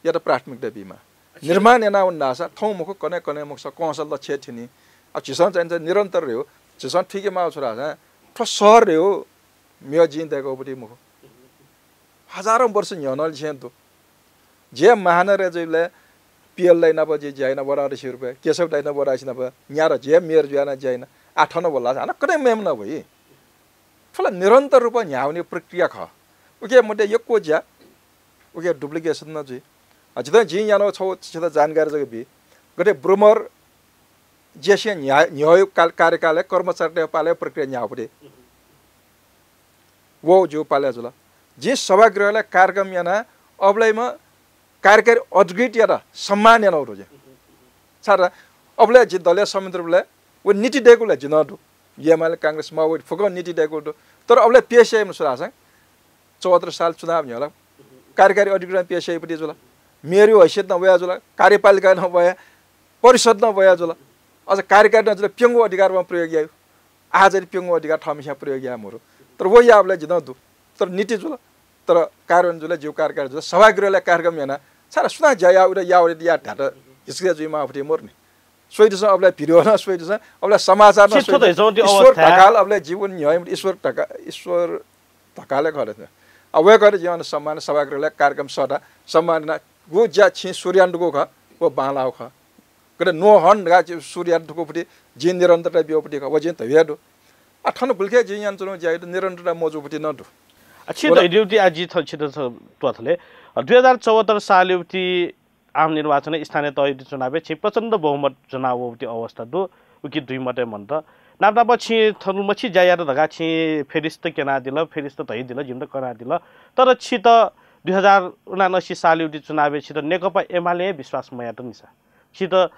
Speaker 2: या त प्राथमिकता बिमा निर्माण एना उन्नासा थौ मुखो कने मुख कौशल ल छे थिनी अब छिसन चाहिँ निरन्तर रह्यो छिसन ठिकै मा छोरा छ सहर रह्यो मियो जिन देखो बडी मुखो हजारौं वर्ष न्यनल छेन तो जे महानरे जइले पीएल लाई नब जे जाइन बडा रुपैयाँ केशव दाइन बडा छ नब न्यार जे मेयर जुयाना जाइन आठन बोला छ कने मेम न भई फला निरन्तर रूपमा न्याउने प्रक्रिया ख उके मते यको ज्या उके डुप्लिकेसन न जुइ अझै जि यानो छौ छ जानकारी जग बि गटे ब्रुमर जेसे न्याय कार्यकाल कर्मचारी पाले प्रक्रिया न्याउपडे वो जो पाले जुल जे सभागृहले कार्यक्रम याना अबलाइमा कार्यकारी अद्गृत या सम्मान याना रोजे सारा अबले जे दलीय समितिले वो नीति डेकुले जिनदु एमएल कांग्रेस माओवादी फुको नीति डेको तर अबले पीएसआई सुरासा 74 साल चुनाव नि होला कार्यकारी अधिकृत पीएसआई पटी जुल मेयर हैसियत न भया जुल कार्यपालिका न भया परिषद न भया जुल अझ कार्यकारी न जुल प्यंगो अधिकारमा प्रयोग आयो आज प्यंगो अधिकार ठमिसा प्रयोग या मोरो तर वो याबले जिनदु तर नीति जुल तर कार्यान्वयन जुल जो कार्यकारी जुल सभागृहले कार्यक्रम याना सारा सुना जया उडा या ढाटा हिस्के जुइमा फटी मोर्ने सोइदस अबले भिडियो न सोइदस अबले समाचार न ईश्वर ढकाल अबले जीवन न्याय ईश्वर ढकाले गरे अब वे गरे जीवन सम्मान सभागृहले कार्यक्रम सदा सम्मान गो ज्या छि सूर्यान्दुको ख वो बालाउ ख गरे नो हन गा सूर्यान्दुको फटी जिन निरन्तरता बियोपटी ख वो जिन तवेदो अठन बुलके जिन चनो ज्या निरन्तरता मोजुपटी न दु
Speaker 1: अच्छी त ड्युटी आजि छिट तथले 2074 साल युति आम निर्वाचन स्थानीय तह चुनाव छि प्रचण्ड बहुमत चुनाव उति अवस्था दो उकि दुई मते मन्त नाप्ना पछि थनु मछि जाया धगा छि फेरिस्त केना दिल फेरिस्त तै दिल जिम त करा दिल तर छि त 2079 साल युति चुनाव छि त नेकपा एमाले विश्वास मया त निसा छि त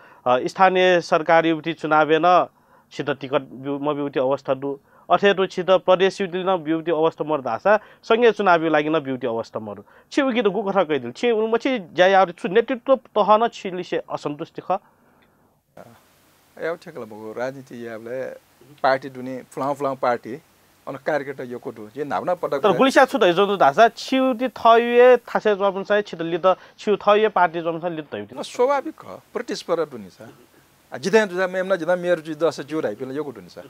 Speaker 1: स्थानीय सरकार युति चुनाव न छि त टिकट मबिउति अवस्था दु अथेरो छि त प्रदेश युति न बिउति अवस्था मर दासा संघीय चुनाव लागि न बिउति अवस्था मर छि उकि त गुखरा कइदिल छि मछि जाया छु नेतृत्व तह न छिलिसे असन्तुष्टि ख
Speaker 2: याउ ठेकला बगो राजनीति याबले पार्टी दुनी फुलाउ पार्टी अन कार्यकर्ता योको दु जे नाभना पटक
Speaker 1: तर गुलिसा छु त जो दासा छिउति थयुए थासे जपन साइ छि त लित छिउ थयुए पार्टी जमन साइ लित तयुति
Speaker 2: स्वाभाविक ह प्रतिस्पर्धा दुनी छ जिते जुदा मेमना जिदा मेयर जु 10 जु राइ पिल योको दुनी छ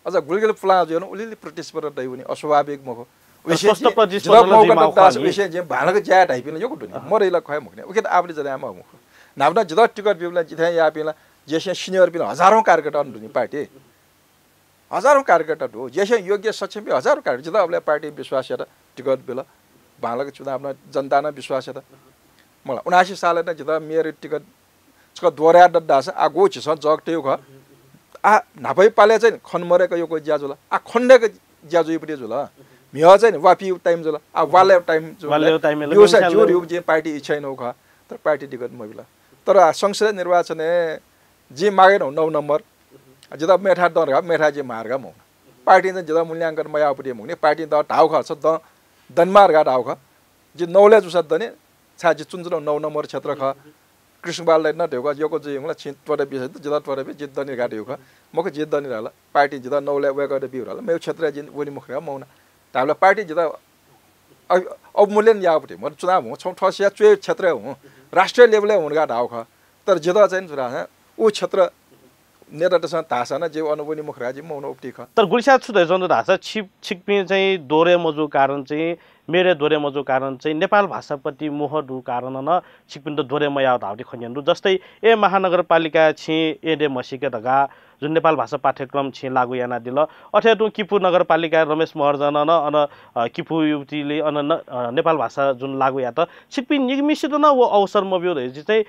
Speaker 2: अझ गुलगुल फुला जो उलिले प्रतिस्पर्धा दै हुने अस्वाभाविक मको
Speaker 1: स्पष्ट प्रतिस्पर्धा
Speaker 2: जिमा दास विषय जे भालको ज्या ढाइ पिल योको दुनी मरेला खय मुखने उके त आबले जदा आमा मुख नाभना जिदा टिकट बिउला जिथे या पिला जेसे सिनियर पिल हजारौं कार्यकर्ता दुनी पार्टी हजारौं कार्यकर्ता हो जैसे योग्य सक्षम भी हजारौं कार्यकर्ता जिता अब पार्टी विश्वास है टिकट बेला भाँलाको चुनावमा जनता न विश्वास है मलाई 79 साल जिता मेयर टिकट दोहोऱ्या डड्डा छ आ गो छ जग टेउ ख आ नापै पाले चाहिँ खनमरेको यो को ज्याजुला आ खण्डेको ज्याजुपट्टि जुला मिया चाहिँ वापी टाइम जुला आ वाले टाइम जुला यो छ जो यो जे पार्टी इच्छा नौ ख तर पार्टी टिकट महिला तर संसद निर्वाचन जे मागेन 9 नम्बर जिता मेठा दरगा मेठा जे मार्गा मौ पार्टी चाहिँ जिता मूल्याङ्कन मयापट्टि मौने पार्टी द ढाउ ख छ द दनमार्गा ढाउ ख जे नौले जुसा दने छा जे चुनचुन 9 नम्बर क्षेत्र ख कृष्णबाललाई न ढेउका योको जे हुँला छिटपटे बिस जिता टरे बि जित दनि गाड्यो ख मको जित दनि रहला पार्टी जिता नौले वे गरे बि रहला मेरो क्षेत्र जिन वनि मुखरा मौना ताबला पार्टी जिता अवमूल्यन यापट्टि म चुनाव हो छौ ठसिया चुए क्षेत्र हो राष्ट्रिय लेभलले हुनगा ढाउ ख तर जिता चाहिँ जुरा उ क्षेत्र नेतासँग तासा न जे अनुभवनी मुखराजी मौन उपटी ख
Speaker 1: तर गुलिसा छुदै जन्दो धासा छिकपि चाहिँ दोरे मजु कारण चाहिँ मेरे दोरे मजु कारण चाहिँ नेपाल भाषाप्रति मोह दु कारण न छिकपिन त दोरे मया धाउटी खन्यन जस्तै ए महानगरपालिका छि एडे मसिके दगा जुन नेपाल भाषा पाठ्यक्रम छि लागु याना दिल अथवा किपु नगरपालिका रमेश महर्जन न अन किपु युवतीले अन नेपाल भाषा जुन लागु या त छिकपिन निगमिसित न वो अवसर मब्यो रहे चाहिँ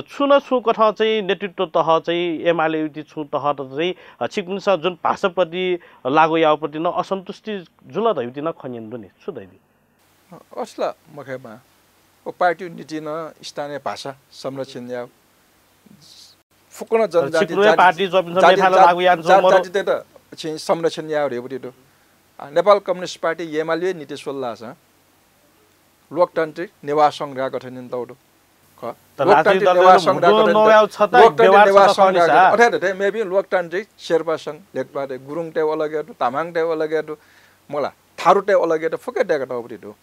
Speaker 1: छुन छु कथा चाहिँ नेतृत्व तह चाहिँ एमाले युवती छु तह त चाहिँ छिकपिन जुन भाषाप्रति लागु याप्रति न असन्तुष्टि जुल दैति न खन्यन दुनि छु दैति
Speaker 2: असला मखेमा ओ पार्टी नीति न स्थानीय भाषा संरक्षण या फुकुन जनजाति
Speaker 1: पार्टी मेठाला लागु यान
Speaker 2: जाति त चाहिँ संरक्षण या रेबुटी दो नेपाल कम्युनिस्ट पार्टी एमाले नीति सोल्ला छ लोकतान्त्रिक निवास संघ गठन दौडो ख लोकतान्त्रिक निवास संघ गठन अथवा मेबी लोकतान्त्रिक शेर्पा संघ लेखपाटे गुरुङ टे अलगे तामाङ टे अलगे मला थारू टे अलगे फुके डेका दौडो दो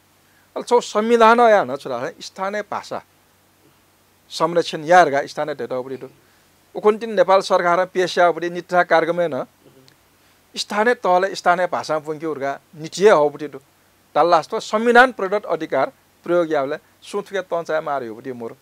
Speaker 2: अल्छौ संविधान या न छरा स्थानीय भाषा संरक्षण यारगा स्थानीय डेटापट्टि दो उकुन्टिन नेपाल सरकार पेशापट्टि नित्रा कार्यक्रम न स्थानीय तहले स्थानीय भाषा पुङ्क्युरगा निटिए होपट्टि दो तल्लास्त संविधान प्रदत्त अधिकार प्रयोग यावले सुथके तन्चा मार्यो पट्टि मोर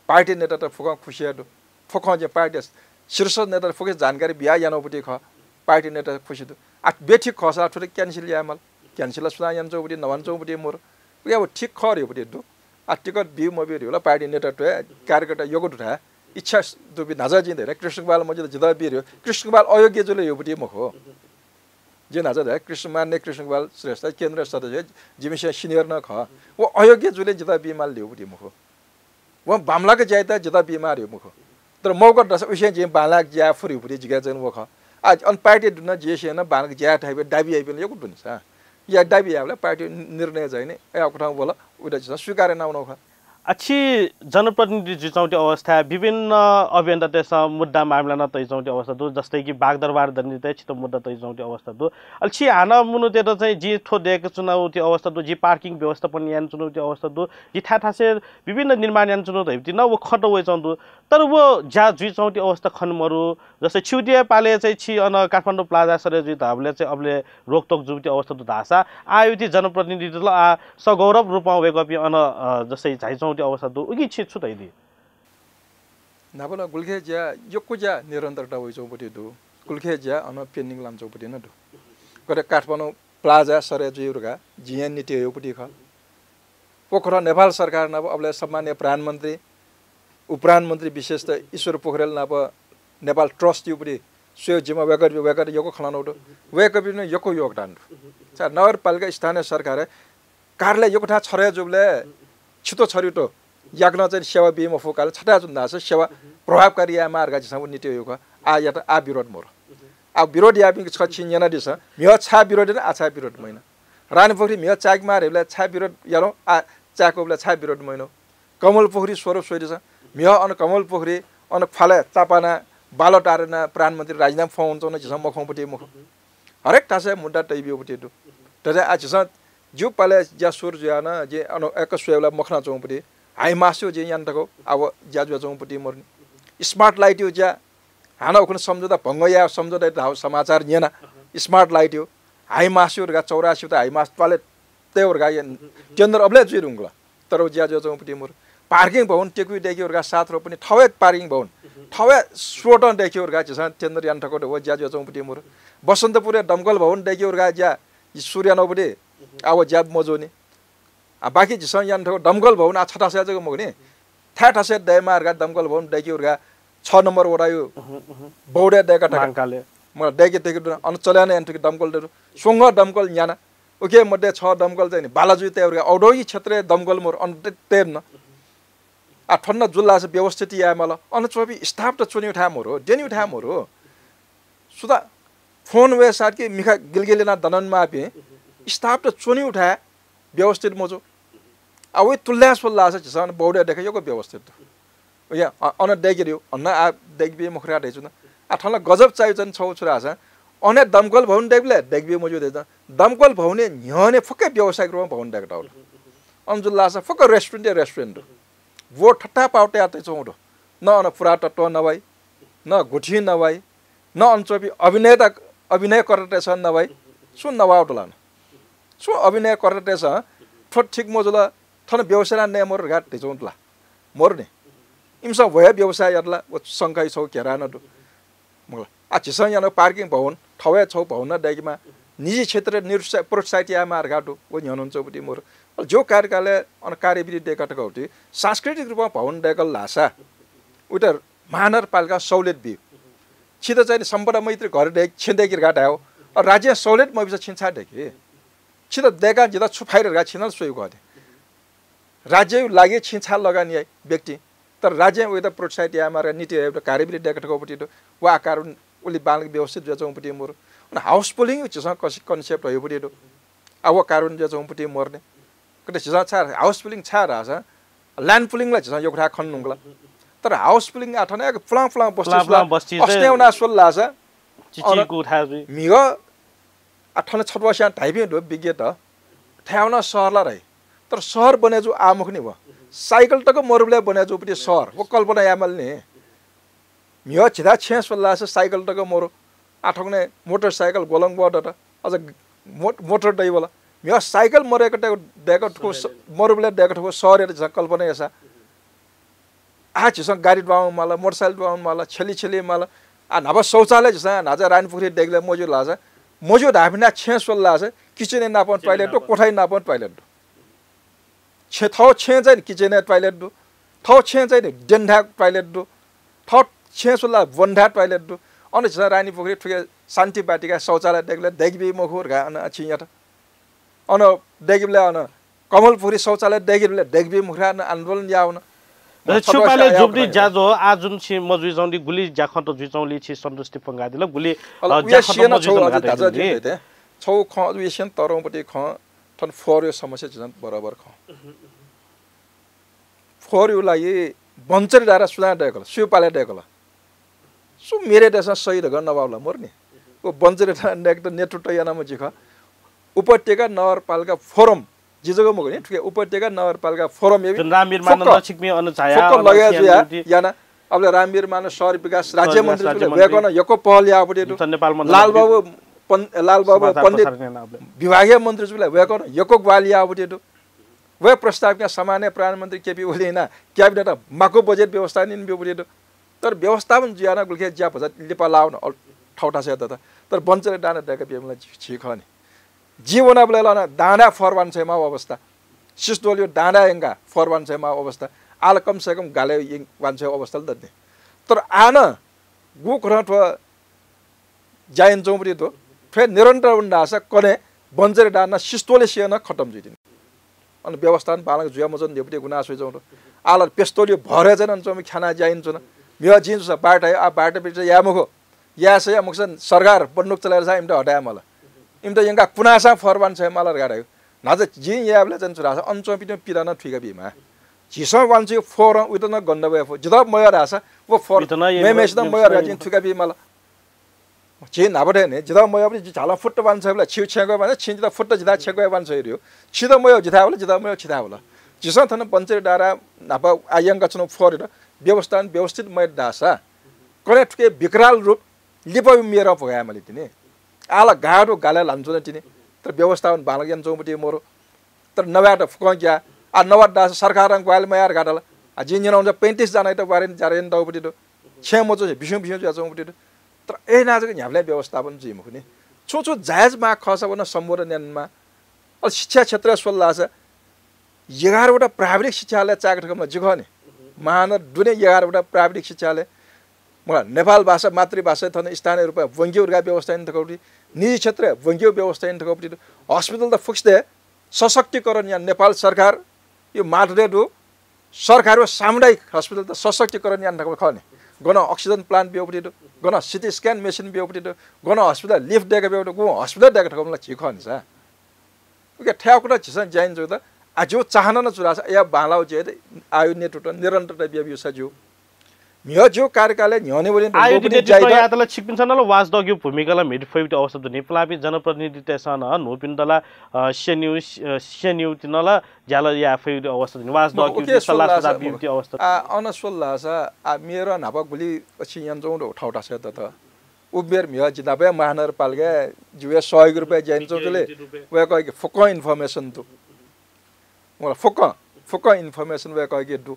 Speaker 2: पार्टी नेता त फुक खुसिया दो फुक जे पार्टी शीर्ष नेता फुके जानकारी बिया यानोपट्टि ख पार्टी नेता खुसी दो आ बेठी खसा थोरै क्यान्सल यामल क्यान्सल सुना यान्चौपट्टि नवान्चौपट्टि मोर या ठीक खर्यो पट्टि दो आ टिकट बिउ मबिर होला पार्टी नेता त कार्यकर्ता योगो उठा इच्छा दुबी नाजा जिँदै कृष्णबाल मजिद जिदा बिर्यो कृष्णबाल अयोग्य जुले यो पट्टि मुख हो जे नाजा दे कृष्णबाल श्रेष्ठ केन्द्र सदस्य जिमिसे सिनियर न ख वो अयोग्य जुले जिदा बिमाल ल्यो पट्टि मुख वो बामला के जायता जिदा बिमार यो मुख तर मौका दस उसे जे बालाक ज्या फुरी पट्टि जिगा जन वो ख आज अन पार्टी दुना जेसे न बालक ज्या थाइबे दाबी आइबे यो कुन छ या दाबी आबले पार्टी निर्णय जाइने ए कुठा बोला उडा स्वीकार नाउ ख
Speaker 1: अच्छी जनप्रतिनिधि जिचाउने अवस्था विभिन्न अभियन्तासँग मुद्दा मामला न तैचाउने अवस्था दो जस्तै कि बागदरबार दर्नितै छिटो मुद्दा तैचाउने अवस्था दो अलछि हाना मुनु तेत चाहिँ जी थो दिएको चुनाव त्यो अवस्था दो जी पार्किङ व्यवस्थापन यान चुनाव त्यो अवस्था दो जी थासे विभिन्न निर्माण यान चुनाव हैति न वो खटो वे चौदो तर वो जा जुइ चौटी अवस्था खनमरु जस्तै छिउटिया पाले चाहिँ छि अन काठमाडौँ प्लाजा सरे जुइ धाबले चाहिँ अबले रोकटोक जुति अवस्था दो धासा आयुति जनप्रतिनिधि ल आ सगौरव रूपमा वेगपि अन जस्तै झाइचौ अवस्था दो उगी छि छु दैदि
Speaker 2: नाबला गुल्खे ज्या योको ज्या निरन्तरता होइ चौपटी दो गुल्खे ज्या अन पेन्डिङ लाम चौपटी न दो गरे काठमाडौँ प्लाजा सरे जुइरुगा जिएन नीति योपटी ख पोखरा नेपाल सरकार नब अबले सम्माननीय प्रधानमन्त्री उपप्रधानमन्त्री विशेष त ईश्वर पोखरेल नब नेपाल ट्रस्ट योपटी स्वयं जिम्मा वेकर योको खलानो दो वेकपि न योको योगदान छ नगरपालिका स्थानीय सरकार कार्यालय योको ठा छरे जुबले छिटो छरिटो याग्न चाहिँ सेवा बिमा फोकाले छटा जुन्दा छ सेवा प्रभावकारी या मार्ग जसँग नीति यो ख आ या त आ विरोध मोर आ विरोध या बिङ छ छिन्जना दिस मिया छा विरोध न आछा विरोध मैन रानी पोखरी मिया चाक मारेले छा विरोध यालो आ चाकोबले छा विरोध मैन कमल पोखरी स्वरूप सोइदिस मिया अन कमल पोखरी अन फाले चापाना बालो टारेना प्रधानमन्त्री राजनाम फाउन्चो न जसम मखौपटी मुख हरेक तासे मुद्दा तैबियोपटी दु तजे आ जस जो पाले ज्या सुर ज्या न जे अन एक स्वयला मखना चौपटी हाई मासो जे यान्तको अब ज्याजु चौपटी मर्नी स्मार्ट लाइट यो ज्या हाना उखन सम्झौता भङ्ग या सम्झौता समाचार न्याना स्मार्ट लाइट यो हाई मासो गा 84 त हाई मास पाले तेवर गा केन्द्र अबले जुइरुङला तर ज्याजु चौपटी मर पार्किङ भवन टेकुई देखियोरका साथ रो पनि ठवे पार्किङ भवन ठवे सोटन देखियोरका जसा चन्द्र यान ठकोट हो ज्या चौपटी मोर बसन्तपुर दमकल भवन देखियोरका ज्या सूर्य नौपटी अब ज्या मजोनी बाकी जसा यान ठको दमकल भवन आ छटा से जको मगने थाटा से दैमारका दमकल भवन देखियोरका 6 नम्बर वडा यो बौडे देका ठकाले म देखे देखे अन चल्यान एन्टके दमकल देरो सोंग दमकल याना ओके मध्ये 6 दमकल चाहिँ बालाजु तेउरका औद्योगिक क्षेत्र दमकल मोर अन तेर्न आ ठन्न जुल्ला से व्यवस्थित या मला अन चोबी स्टाफ त चुनि उठा मोर डेनी उठा मोर सुदा फोन वे साथ के मिखा गिलगिलेना दनन मापे स्टाफ त चुनि उठा व्यवस्थित मोजो आ वे तुल्यास फुल्ला से जसन बौडे देखे योको व्यवस्थित या अन देगिरियो अन आ देखबे मुखरा देछु न आ ठन्न गजब चाहियो जन छौ छुरा छ अने दमकल भवन देखले देखबे मोजो देछ दमकल भवने न्यने फक्कै व्यवसायिक रूपमा भवन देखटा हो अनजुल्ला से फक्कै रेस्टुरेन्ट वो ठट्टा पाउटे आते चौडो न अन पुरा टट्टो नभई न गुठी नभई न अनचोपी अभिनय करते छ नभई सु नवाउटला सु अभिनय करते छ ठोट ठीक मोजुला ठन व्यवसाय ने मोर घाट तेचौटला मोर ने इमसा भए व्यवसायहरुला ओ संकै छौ केरा न मगला आ छिसन यानो पार्किङ भवन ठवे छौ भवन देखिमा निजी क्षेत्र प्रोत्साहितमा घाटो ओ न्यनन चौपटी मोर जो कार्यकालय अन कार्यविधि डेकटक होटी सांस्कृतिक रूपमा भवन डेकल लासा उता महानगरपालिका सहुलियत बि छिद चाहिँ सम्पदा मैत्री घर डेक छिन्देकिर घाट आयो और राज्य सहुलियत मबिस छिन्छा डेके छिद देका जिदा छुफाइर घाट छिनल सोयो गथे राज्य लागि छिन्छा लगानी व्यक्ति तर राज्य उता प्रोत्साहित यामा नीति एउटा कार्यविधि डेकटक होटी वा कारण उली बालक व्यवस्थित जचौपटी मोर हाउस पुलिङ छिसँग कन्सेप्ट हो पटी अब कारण जचौपटी मोर्ने कते छिसा छा हाउस पुलिङ छा रासा ल्यान्ड पुलिङलाई छिसा योखा खन्नुङला तर हाउस पुलिङ आठने फ्ला बस्ती अस्नेउना सोल्ला छ चिचिको उठाबी मिग आठने छटवासिया टाइपे दो बिगे त ठ्याउन सहरला रहे तर सहर बनेजु आमुख नि भ साइकल तक मोरबले बनेजु पटी सहर वो कल्पना यामल नि मियो छिदा छे सोल्ला छ साइकल तक मोर आठने मोटरसाइकल गोलङ बड अझ मोटर दैवला मियो साइकल मरेको डेकटको मोरबले डेकटको सहर कल्पना यसा आज गाडी ड्वाउ माला मोटरसाइकल ड्वाउ माला छेली माला आ नभ शौचालय जसा नाजा रानीपुखरी देखले मोजु लाजा मोजु धाबिना छे सोल्ला छ किचन नापन टॉयलेट कोठाई नापन टॉयलेट छे थौ छे चाहिँ किचन टॉयलेट दु थौ छे चाहिँ डेन्ढा टॉयलेट दु थौ छे सोल्ला वन्ढा टॉयलेट दु अन जसा रानीपुखरी ठुके शान्ति बाटिका शौचालय देखले देखबी मखुर गा अन छियाटा अन देखबले अन कमलपुरी शौचालय देखबले देखबी मुखरा आन्दोलन याउन
Speaker 1: छुपाले जुब्दी जाजो आजुन छि मजुइ जौंदी गुली जाखत जुचौली छि सन्तुष्टि पंगा दिल गुली जाखत मजुइ जौंदी
Speaker 2: छौ ख विषन तरौपटी ख थन फोर यो समस्या जन बराबर ख फोर यो लागि बन्चरी डारा सुना डेकल सुपाले डेकल सु मेरे देश सही रग नबाउला मोर्ने ओ बन्चरी डारा नेक त नेतृत्व यानाम जिख उपत्यका नगरपालिका फोरम जिजोको मगने ठुके उपत्यका नगरपालिका फोरम एबि
Speaker 1: रामवीर मानन्द छिकमी अनुछाया
Speaker 2: याना अबले रामवीर मानन्द शहर विकास राज्य मन्त्रीले वेकन यको पहल यापटे लालबाबु पण्डित विभागीय मन्त्रीले वेकन यको ग्वाल यापटे वे प्रस्तावका सामान्य प्रधानमन्त्री केपी ओलीना क्याबिनेट माको बजेट व्यवस्था निन बिउपटे तर व्यवस्थापन जियाना गुल्खे ज्या भजा लिपा लाउन ठौटा छ त तर बन्चरे डाना डेका पेमला छिखनी जीवन अबलेला दाँडा फरवान छैमा अवस्था सिस्टोलियो दाँडा एंगा फरवान छैमा अवस्था आल कम से कम गाले वान छै अवस्था दद्ने तर आन गु खरठ जाइन चौमरी तो फे निरन्तर उन्नास कने बन्जरे डाना सिस्टोले सियन खतम जुदिन अन व्यवस्थान बालक जुया मजन देपटे गुनासो जौं आल पेस्तोलियो भरे जन चौमी खाना जाइन छ मिया जिन्स बाटा आ बाटा बिच यामुखो यासे मुक्सन सरकार बन्नुक चलाएर छ इमटा हटाया मला इमता यंगा कुनासा फरवान छ मालर गाडायो नाज जि याबले जन चुरा अनचोपिनो पिराना ठिका बिमा जिसो वान्चे फोर उतन गन्नबे फो जदा मयर आसा वो फोर मेमेस द मयर गाजिन ठिका बि माला जे नाबडे ने जदा मयर पनि झाला फुट वान छबला छिउ छेगो भने छिन जदा फुट जदा छेगो वान छ हेर्यो छिदा मयर जिथा होला जदा मयर छिदा होला जिसो थन पञ्चर डारा नापा आयंगा चनो फोर व्यवस्थान व्यवस्थित मय दासा करे ठुके विकराल रूप लिप मेरा भया मैले तिनी आला गाडो गाला लान्छु न तिनी तर व्यवस्थापन बालज्ञान चौमटी मोरो तर नवाट फुकज्या आ नवाट दास सरकार ग्वाल मयार गाडला जिन हुन्छ 35 जना त बारेन जारेन दाउपटी दो छे मजो बिसौं जाचौपटी दो तर ए नाजको न्याबले व्यवस्थापन चाहिँ मुखने छोचो जायज मा खस बन सम्बोधनमा अ शिक्षा क्षेत्र सोल्ला छ 11 वटा प्राविधिक शिक्षालय चाकटकमा जिखने महानगर दुने 11 वटा प्राविधिक शिक्षालय मलाई नेपाल भाषा मातृभाषा थन स्थानीय रूपमा वंग्यौरका व्यवस्था इन थकौटी निजी क्षेत्र वंग्यौ व्यवस्था इन थकौटी हस्पिटल त फुक्सदे सशक्तिकरण या नेपाल सरकार यो माटले दो सरकारको सामुदायिक हस्पिटल त सशक्तिकरण या थकौ खने गन अक्सिजन प्लान्ट बेउपटी दो गन सिटी स्क्यान मेसिन बेउपटी दो गन हस्पिटल लिफ्ट देका बेउट गो हस्पिटल देका थकौला छिखन छ ओके ठ्याकुटा छिसन जाइन जो त आजो चाहना न चुरा या बालाउ जे आयु नेटुट निरन्तरता बियो सजु मियो जो कार्यकालय न्यने बोले
Speaker 1: आयु नेतृत्व यातला छिकपिन्छनल वाजदग्यु भूमिकाला मिडफेट अवस्था दु नेपाली जनप्रतिनिधि सन नोपिन्दला सेन्यु तिनला ज्याला या फेट अवस्था दु वाजदग्यु सल्लाह सुझाव बिउति अवस्था
Speaker 2: अनसोल्ला छ आ मेरो नापा गुली पछि यान जौडो उठाउटा छ त उबेर मियो जिताबे महानगरपालिका जुवे 100 रुपैयाँ जाइन्छ जले वे कहि फक इन्फर्मेसन दु मलाई फक इन्फर्मेसन वे कहि दु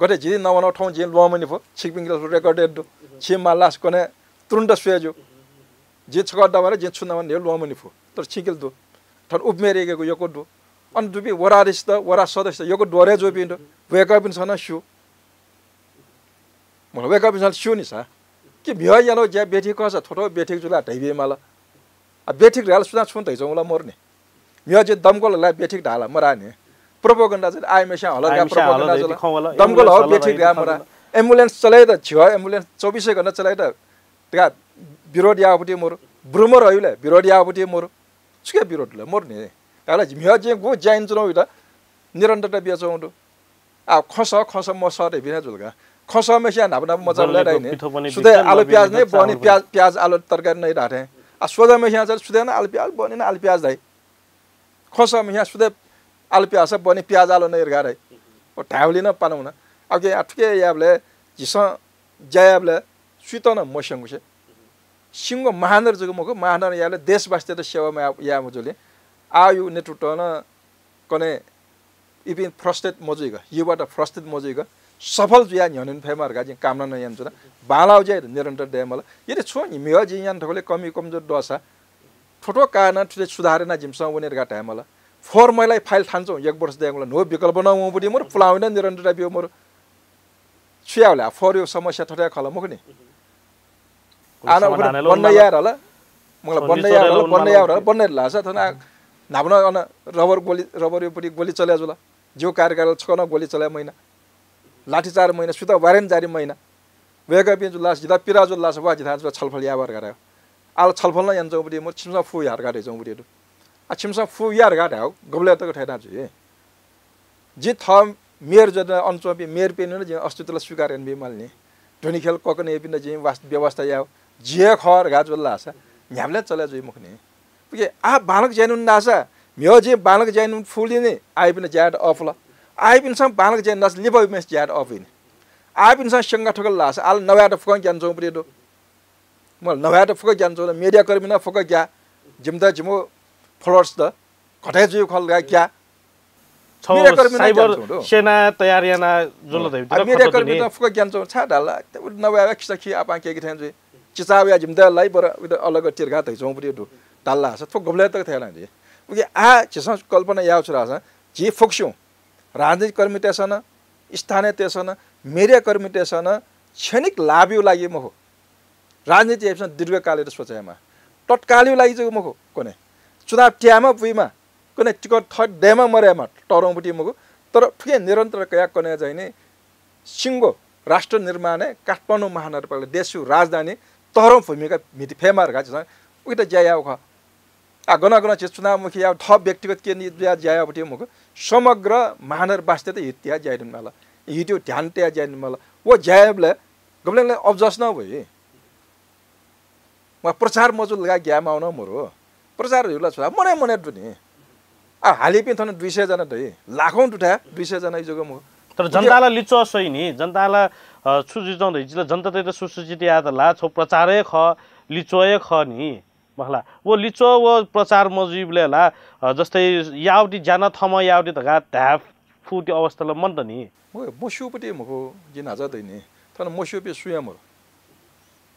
Speaker 2: गटे जिदि नवनो ठाउँ जे लमनि फो छिकपिङ रेकर्डेड दु छिमा लास कने तुरुन्त सुएजो जे छगड्दा मारे जे छुना माने लमनि फो तर छिकिल दु थन उबमेरेको यको दु अन दुबी वरारिस त वरा सदस्य यको डोरे जो बिन्दु वेका पिन छन सु मलाई वेका पिन सु नि सा कि बिहा यालो जे बेठी कस थोटो बेठी जुला ढैबे माला आ बेठी राल सुना छुन तै जौला मर्ने मिया जे दमको ला बेठी ढाला मराने प्रोपोगन्डा चाहिँ आइमेसा हलका प्रोपोगन्डा चाहिँ दमको हो बेठी गा मरा एम्बुलेन्स चलाइ त छ एम्बुलेन्स 24 घण्टा चलाइ त त्यहाँ विरोध यापटी मोर ब्रुमर हइले विरोध यापटी मोर छुके विरोधले मर्ने याला मिया जे गो जाइन चलाउ त निरन्तरता बेचौं आ खस म सरे बिना जुलगा खस मेसिया नाबना मजा लडाइने सुदे आलु प्याज नै बनि प्याज आलु तरकारी नै राथे आ सोदा मेसिया चाहिँ सुदेन आलु प्याज बनिन आलु प्याज दाइ खस मेसिया सुदे आलु प्याज बनि प्याज आलु नै गारै ओ ढाउलिन पानौन अगे अटके याबले जिस जयाबले सुतन मसंगुसे सिंगो महानगर जगो मको महानगर याले देश वास्ते त सेवामा या मजुले आयु नेतृत्वन कने इबिन फ्रस्टेड मजुइगा युबाट फ्रस्टेड मजुइगा सफल जुया न्यनन फेमर गाजि कामना न यान जुना बालाउ जे निरन्तर देमल यदि छु नि मिया जि यान ठगले कमी कमजोर दसा फोटो कारण ठुले सुधारेना जिमसा वनेर गा टाइमल फर्मलाई फाइल थान्छौ एक वर्ष देगला नो विकल्प न बुडी मोर फुलाउन निरन्तर बियो मोर छुयाउला फर यो समस्या ठट्या खला मखनी आना बन्न यार होला मलाई बन्न यार बन्न लासा थना नाबना अन रबर यो पटी गोली चल्या जुला जो कार्यकाल छकन गोली चल्या महिना लाठीचार महिना सुता वारेन जारी महिना वेगा पिन जुलास जिदा पिरा जुलास वा जिदा छलफल यावर गरायो आल छलफल न यान जौबडी मोर छिमसा फु यार गाडे जौबडी आ छिमसा फु यार गाडे हो गबले त ठैना छु जे थ मेयर जद अनचोपी मेयर पिन न जे अस्तित्वलाई स्वीकारेन बे माल्ने ध्वनि खेल ककने पिन जे व्यवस्था याव जे खर गा जुलास न्यामले चले जइ मुखने के आ बालक जैनुन नासा म्यो जे बालक जैनुन फुलिने आइ पिन ज्याड अफला आइ पिन सम बालक जैन नस लिबो मेस ज्याड अफिन आइ पिन सम संगठकल लास आल नवाट फुक ज्ञान जौ प्रिदो मल नवाट फुक ज्ञान जौ मिडिया कर्मी न फुक ज्ञा जिमदा जिमो फलोअर्स द घटाइ जुय खल गा क्या
Speaker 1: साइबर सेना तयारीना जुल दै
Speaker 2: मिडिया कर्मी न फुक ज्ञान जौ छा डाला नवा खिसखि आपा के थेन जुय चिचाव्या जिमदा लाई बर अलग तिरगा तै जौ प्रिदो डाला छ थोक गबले तक थेला जे उके आ चिसा कल्पना याव छरा छ जे फुक्स्यौ राजनीतिक कर्मी तेसन स्थानीय तेसन मेडिया कर्मी तेसन क्षणिक लाभ्यु लागि मखो राजनीति एप्सन दीर्घकालीन सोचाइमा तत्कालीन लागि जो मखो कोने चुनाव ट्यामा पुइमा कोने टिकट थर्ड डेमा मरेमा टरौबटी मखो तर ठुके निरन्तर कया कोने जाइने सिंगो राष्ट्र निर्माण काठमाडौँ महानगरपालिका देशको राजधानी तहरौं भूमिका मिति फेमार गा छ उके त ज्यायाव ख आ गना गना चुनावमुखी या थप व्यक्तिगत के नि ज्यायावटी मखो समग्र महानगर वास्ते त हित्या ज्याइदिन मला हिट्यो ध्यान त्या ज्याइदिन मला वो ज्याबले गबले अब्जस न भए म प्रचार मजुल लगा ग्याम आउन मोरो प्रचार हुला छ मने मने दुनी आ हाली पिन थन 200 जना दइ लाखौं टुटा 200 जना इजोको म
Speaker 1: तर जनतालाई लिचो सही नि जनतालाई सुजिजाउँदै जिल्ला जनता त सुसूचित याद ला छौ प्रचारै ख लिचोए ख नि महला वो लिचो वो प्रचार मजिबले ला जस्तै याउटी जान थम याउटी तगा ट्याप फु त्यो अवस्थालाई मन त नि
Speaker 2: मोसुपट्टि मको जिन हाजा दैनि तर मोसुपे सुयाम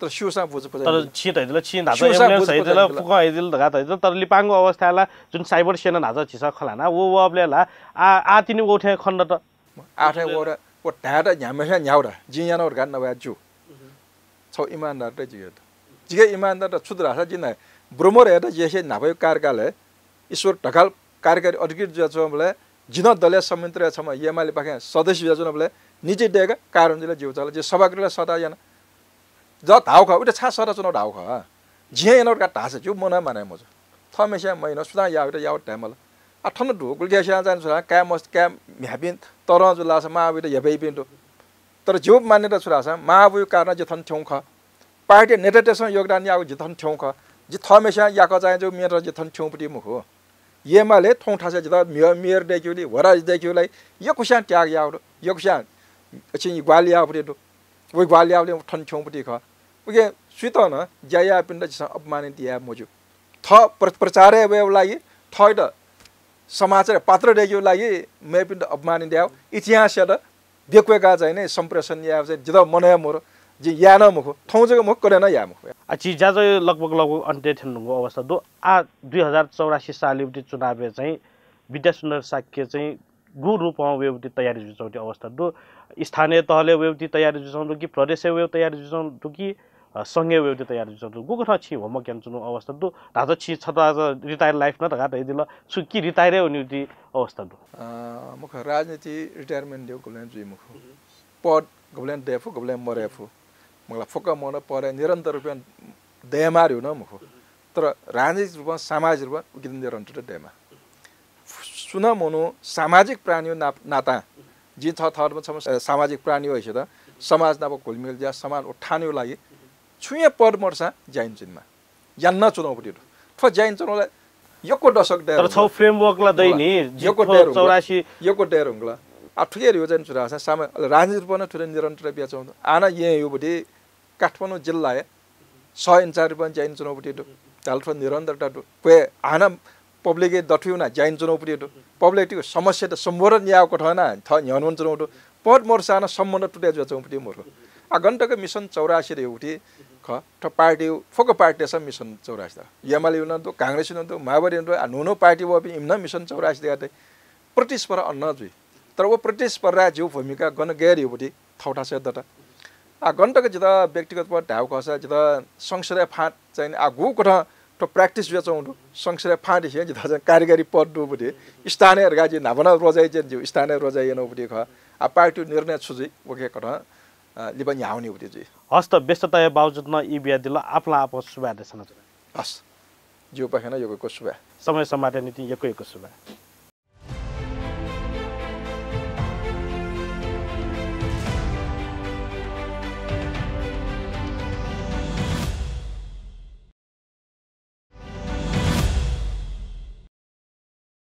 Speaker 2: तर शिवसा बुझ पछ
Speaker 1: तर छिट हैदल छिन हाजा एम्बुलेन्स हैदल फुक हैदल धगा हैदल तर लिपाङको अवस्थाला जुन साइबर सेना हाजा छिसा खलाना वो अबलेला आ तिनी उठे खण्ड त
Speaker 2: आठे वरा वो ढाडा न्यामेसा न्याउरा जियाना और गान नभए जु छ इमानदार त जियो जिगे इमानदार त छुद्रा छ जिना ब्रोमर हेर्दा जेसे नभए कार्यालय ईश्वर ढकाल कार्यकारी अधिकृत जचमले जिन दलीय संयन्त्र छम एमाले पाखे सदस्य जचमले निजे देगा कारण जिले जिउचाले जे सभागृहले सदा जान ज धाउ ख उटे छा सदा चुनाव धाउ ख जे एनर का टासे जु मना माने मज थमेसा महिना सुदा याउटे याउ टाइमल आ ठन ढोकुल जेसा जान छ का मस्त का म्याबिन तर जुला छ माबिटे यबै पिन्टो तर जो मान्ने त छुरा छ महाबु कारण जे थन ठौ ख पार्टी नेतृत्वसँग योगदान याउ जे थन ठौ ख जे थमेसा याक चाहिँ जो मेर जे थन ठौ पटी मुखो येमाले थौ ठासे जदा मेयर देखिउली वराज देखिउलाई यो कुसान त्याग याउ यो कुसान अछि ग्वालिया पटी वो ग्वालियाले ठन ठौ पटी ख उके सुत न जया पिण्ड अपमानित या मोजु थ प्रचार वेव लागि थइड समाचार पात्र देखिउ लागि मे पिण्ड अपमानित या इतिहास या बेक्वेका चाहिँ नै सम्प्रेषण या चाहिँ जदा मनया मोर जे या न मुखो थौ जग मुख करे न या मुख
Speaker 1: आ चिजा चाहिँ लगभग अन्त्य ठन्नुको अवस्था दो आ 2084 सालले चुनाव चाहिँ विद्या सुन्दर शाक्य चाहिँ गु रूपमा वेउटी तयारी जुचाउने अवस्था दो स्थानीय तहले वेउटी तयारी जुचाउनु कि प्रदेश वेउ तयारी जुचाउनु कि संघीय वेउटी तयारी जुचाउनु गु कथा छि होम क्यान्चुनु अवस्था दो दादा छि छ त रिटायर लाइफ न त गात हैदिल सु कि रिटायर हुनुटी अवस्था दो
Speaker 2: मुख राजनीति रिटायरमेन्ट देउ कुलन जुइ मुख पद गबलेन देफु गबलेन मरेफु मलाई फोका मन परे निरन्तर रूपमा देमार हुन मुख तर राजनीतिक रूपमा सामाजिक रूपमा उकिन निरन्तर देमा सुन मनु सामाजिक प्राणी नाता जी छ थरमा छ सामाजिक प्राणी होइछ त समाज नाब घुलमिल जा समान उठान्यो लागि छुए पद मर्सा जाइन्छिनमा जान्न चुनावपटी फ जाइन चुनावलाई यको दशक दे
Speaker 1: तर छ फ्रेमवर्कला दैनी
Speaker 2: यको 84 यको डेर हुँला आ ठुएर यो जाइन चुरा छ सामा राजनीतिक रूपमा ठुरे निरन्तर बेचाउँदो आना ये योबडी काठमाडौँ जिल्ला 100 इन्चार्ज पनि जाइन चुनावपटी तालफ निरन्तरता पे आना पब्लिक दठ्युना जाइन चुनावपटी पब्लिकको समस्या त सम्बोधन याको ठना थ न्याउन चुनाव पद मोर्चाना सम्बन्ध टुटे जचौपटी मोर आ घण्टाको मिसन 84 रे उठी ख ठ पार्टी फोको पार्टी छ मिसन 84 एमाले न तो कांग्रेस न तो माओवादी न तो नुनो पार्टी वो पनि इम्न मिसन 84 देते प्रतिस्पर्धा अन्न जुई तर वो प्रतिस्पर्धा जो भूमिका गन गएर उठी थौठा से दटा आ घण्टाको जिता व्यक्तिगत पद ढाउ खस जिता संसदीय फाँट चाहिँ आ गु कोठा तो प्र्याक्टिस बेचाउँदो संसदीय फाँट छ जिता कार्यकारी पद दुबुटी स्थानीय गाजी नाभना रोजाइ जो स्थानीय रोजाइ नउपटी ख आ पार्टी निर्णय छुजि ओके कठा लिबन याउनी उठी जी
Speaker 1: हस्त व्यस्तता बावजुद न ई बिया दिल आपला आप सुबा देसन
Speaker 2: हस जो पखेना योको सुबा
Speaker 1: समय समाते नीति यको सुबा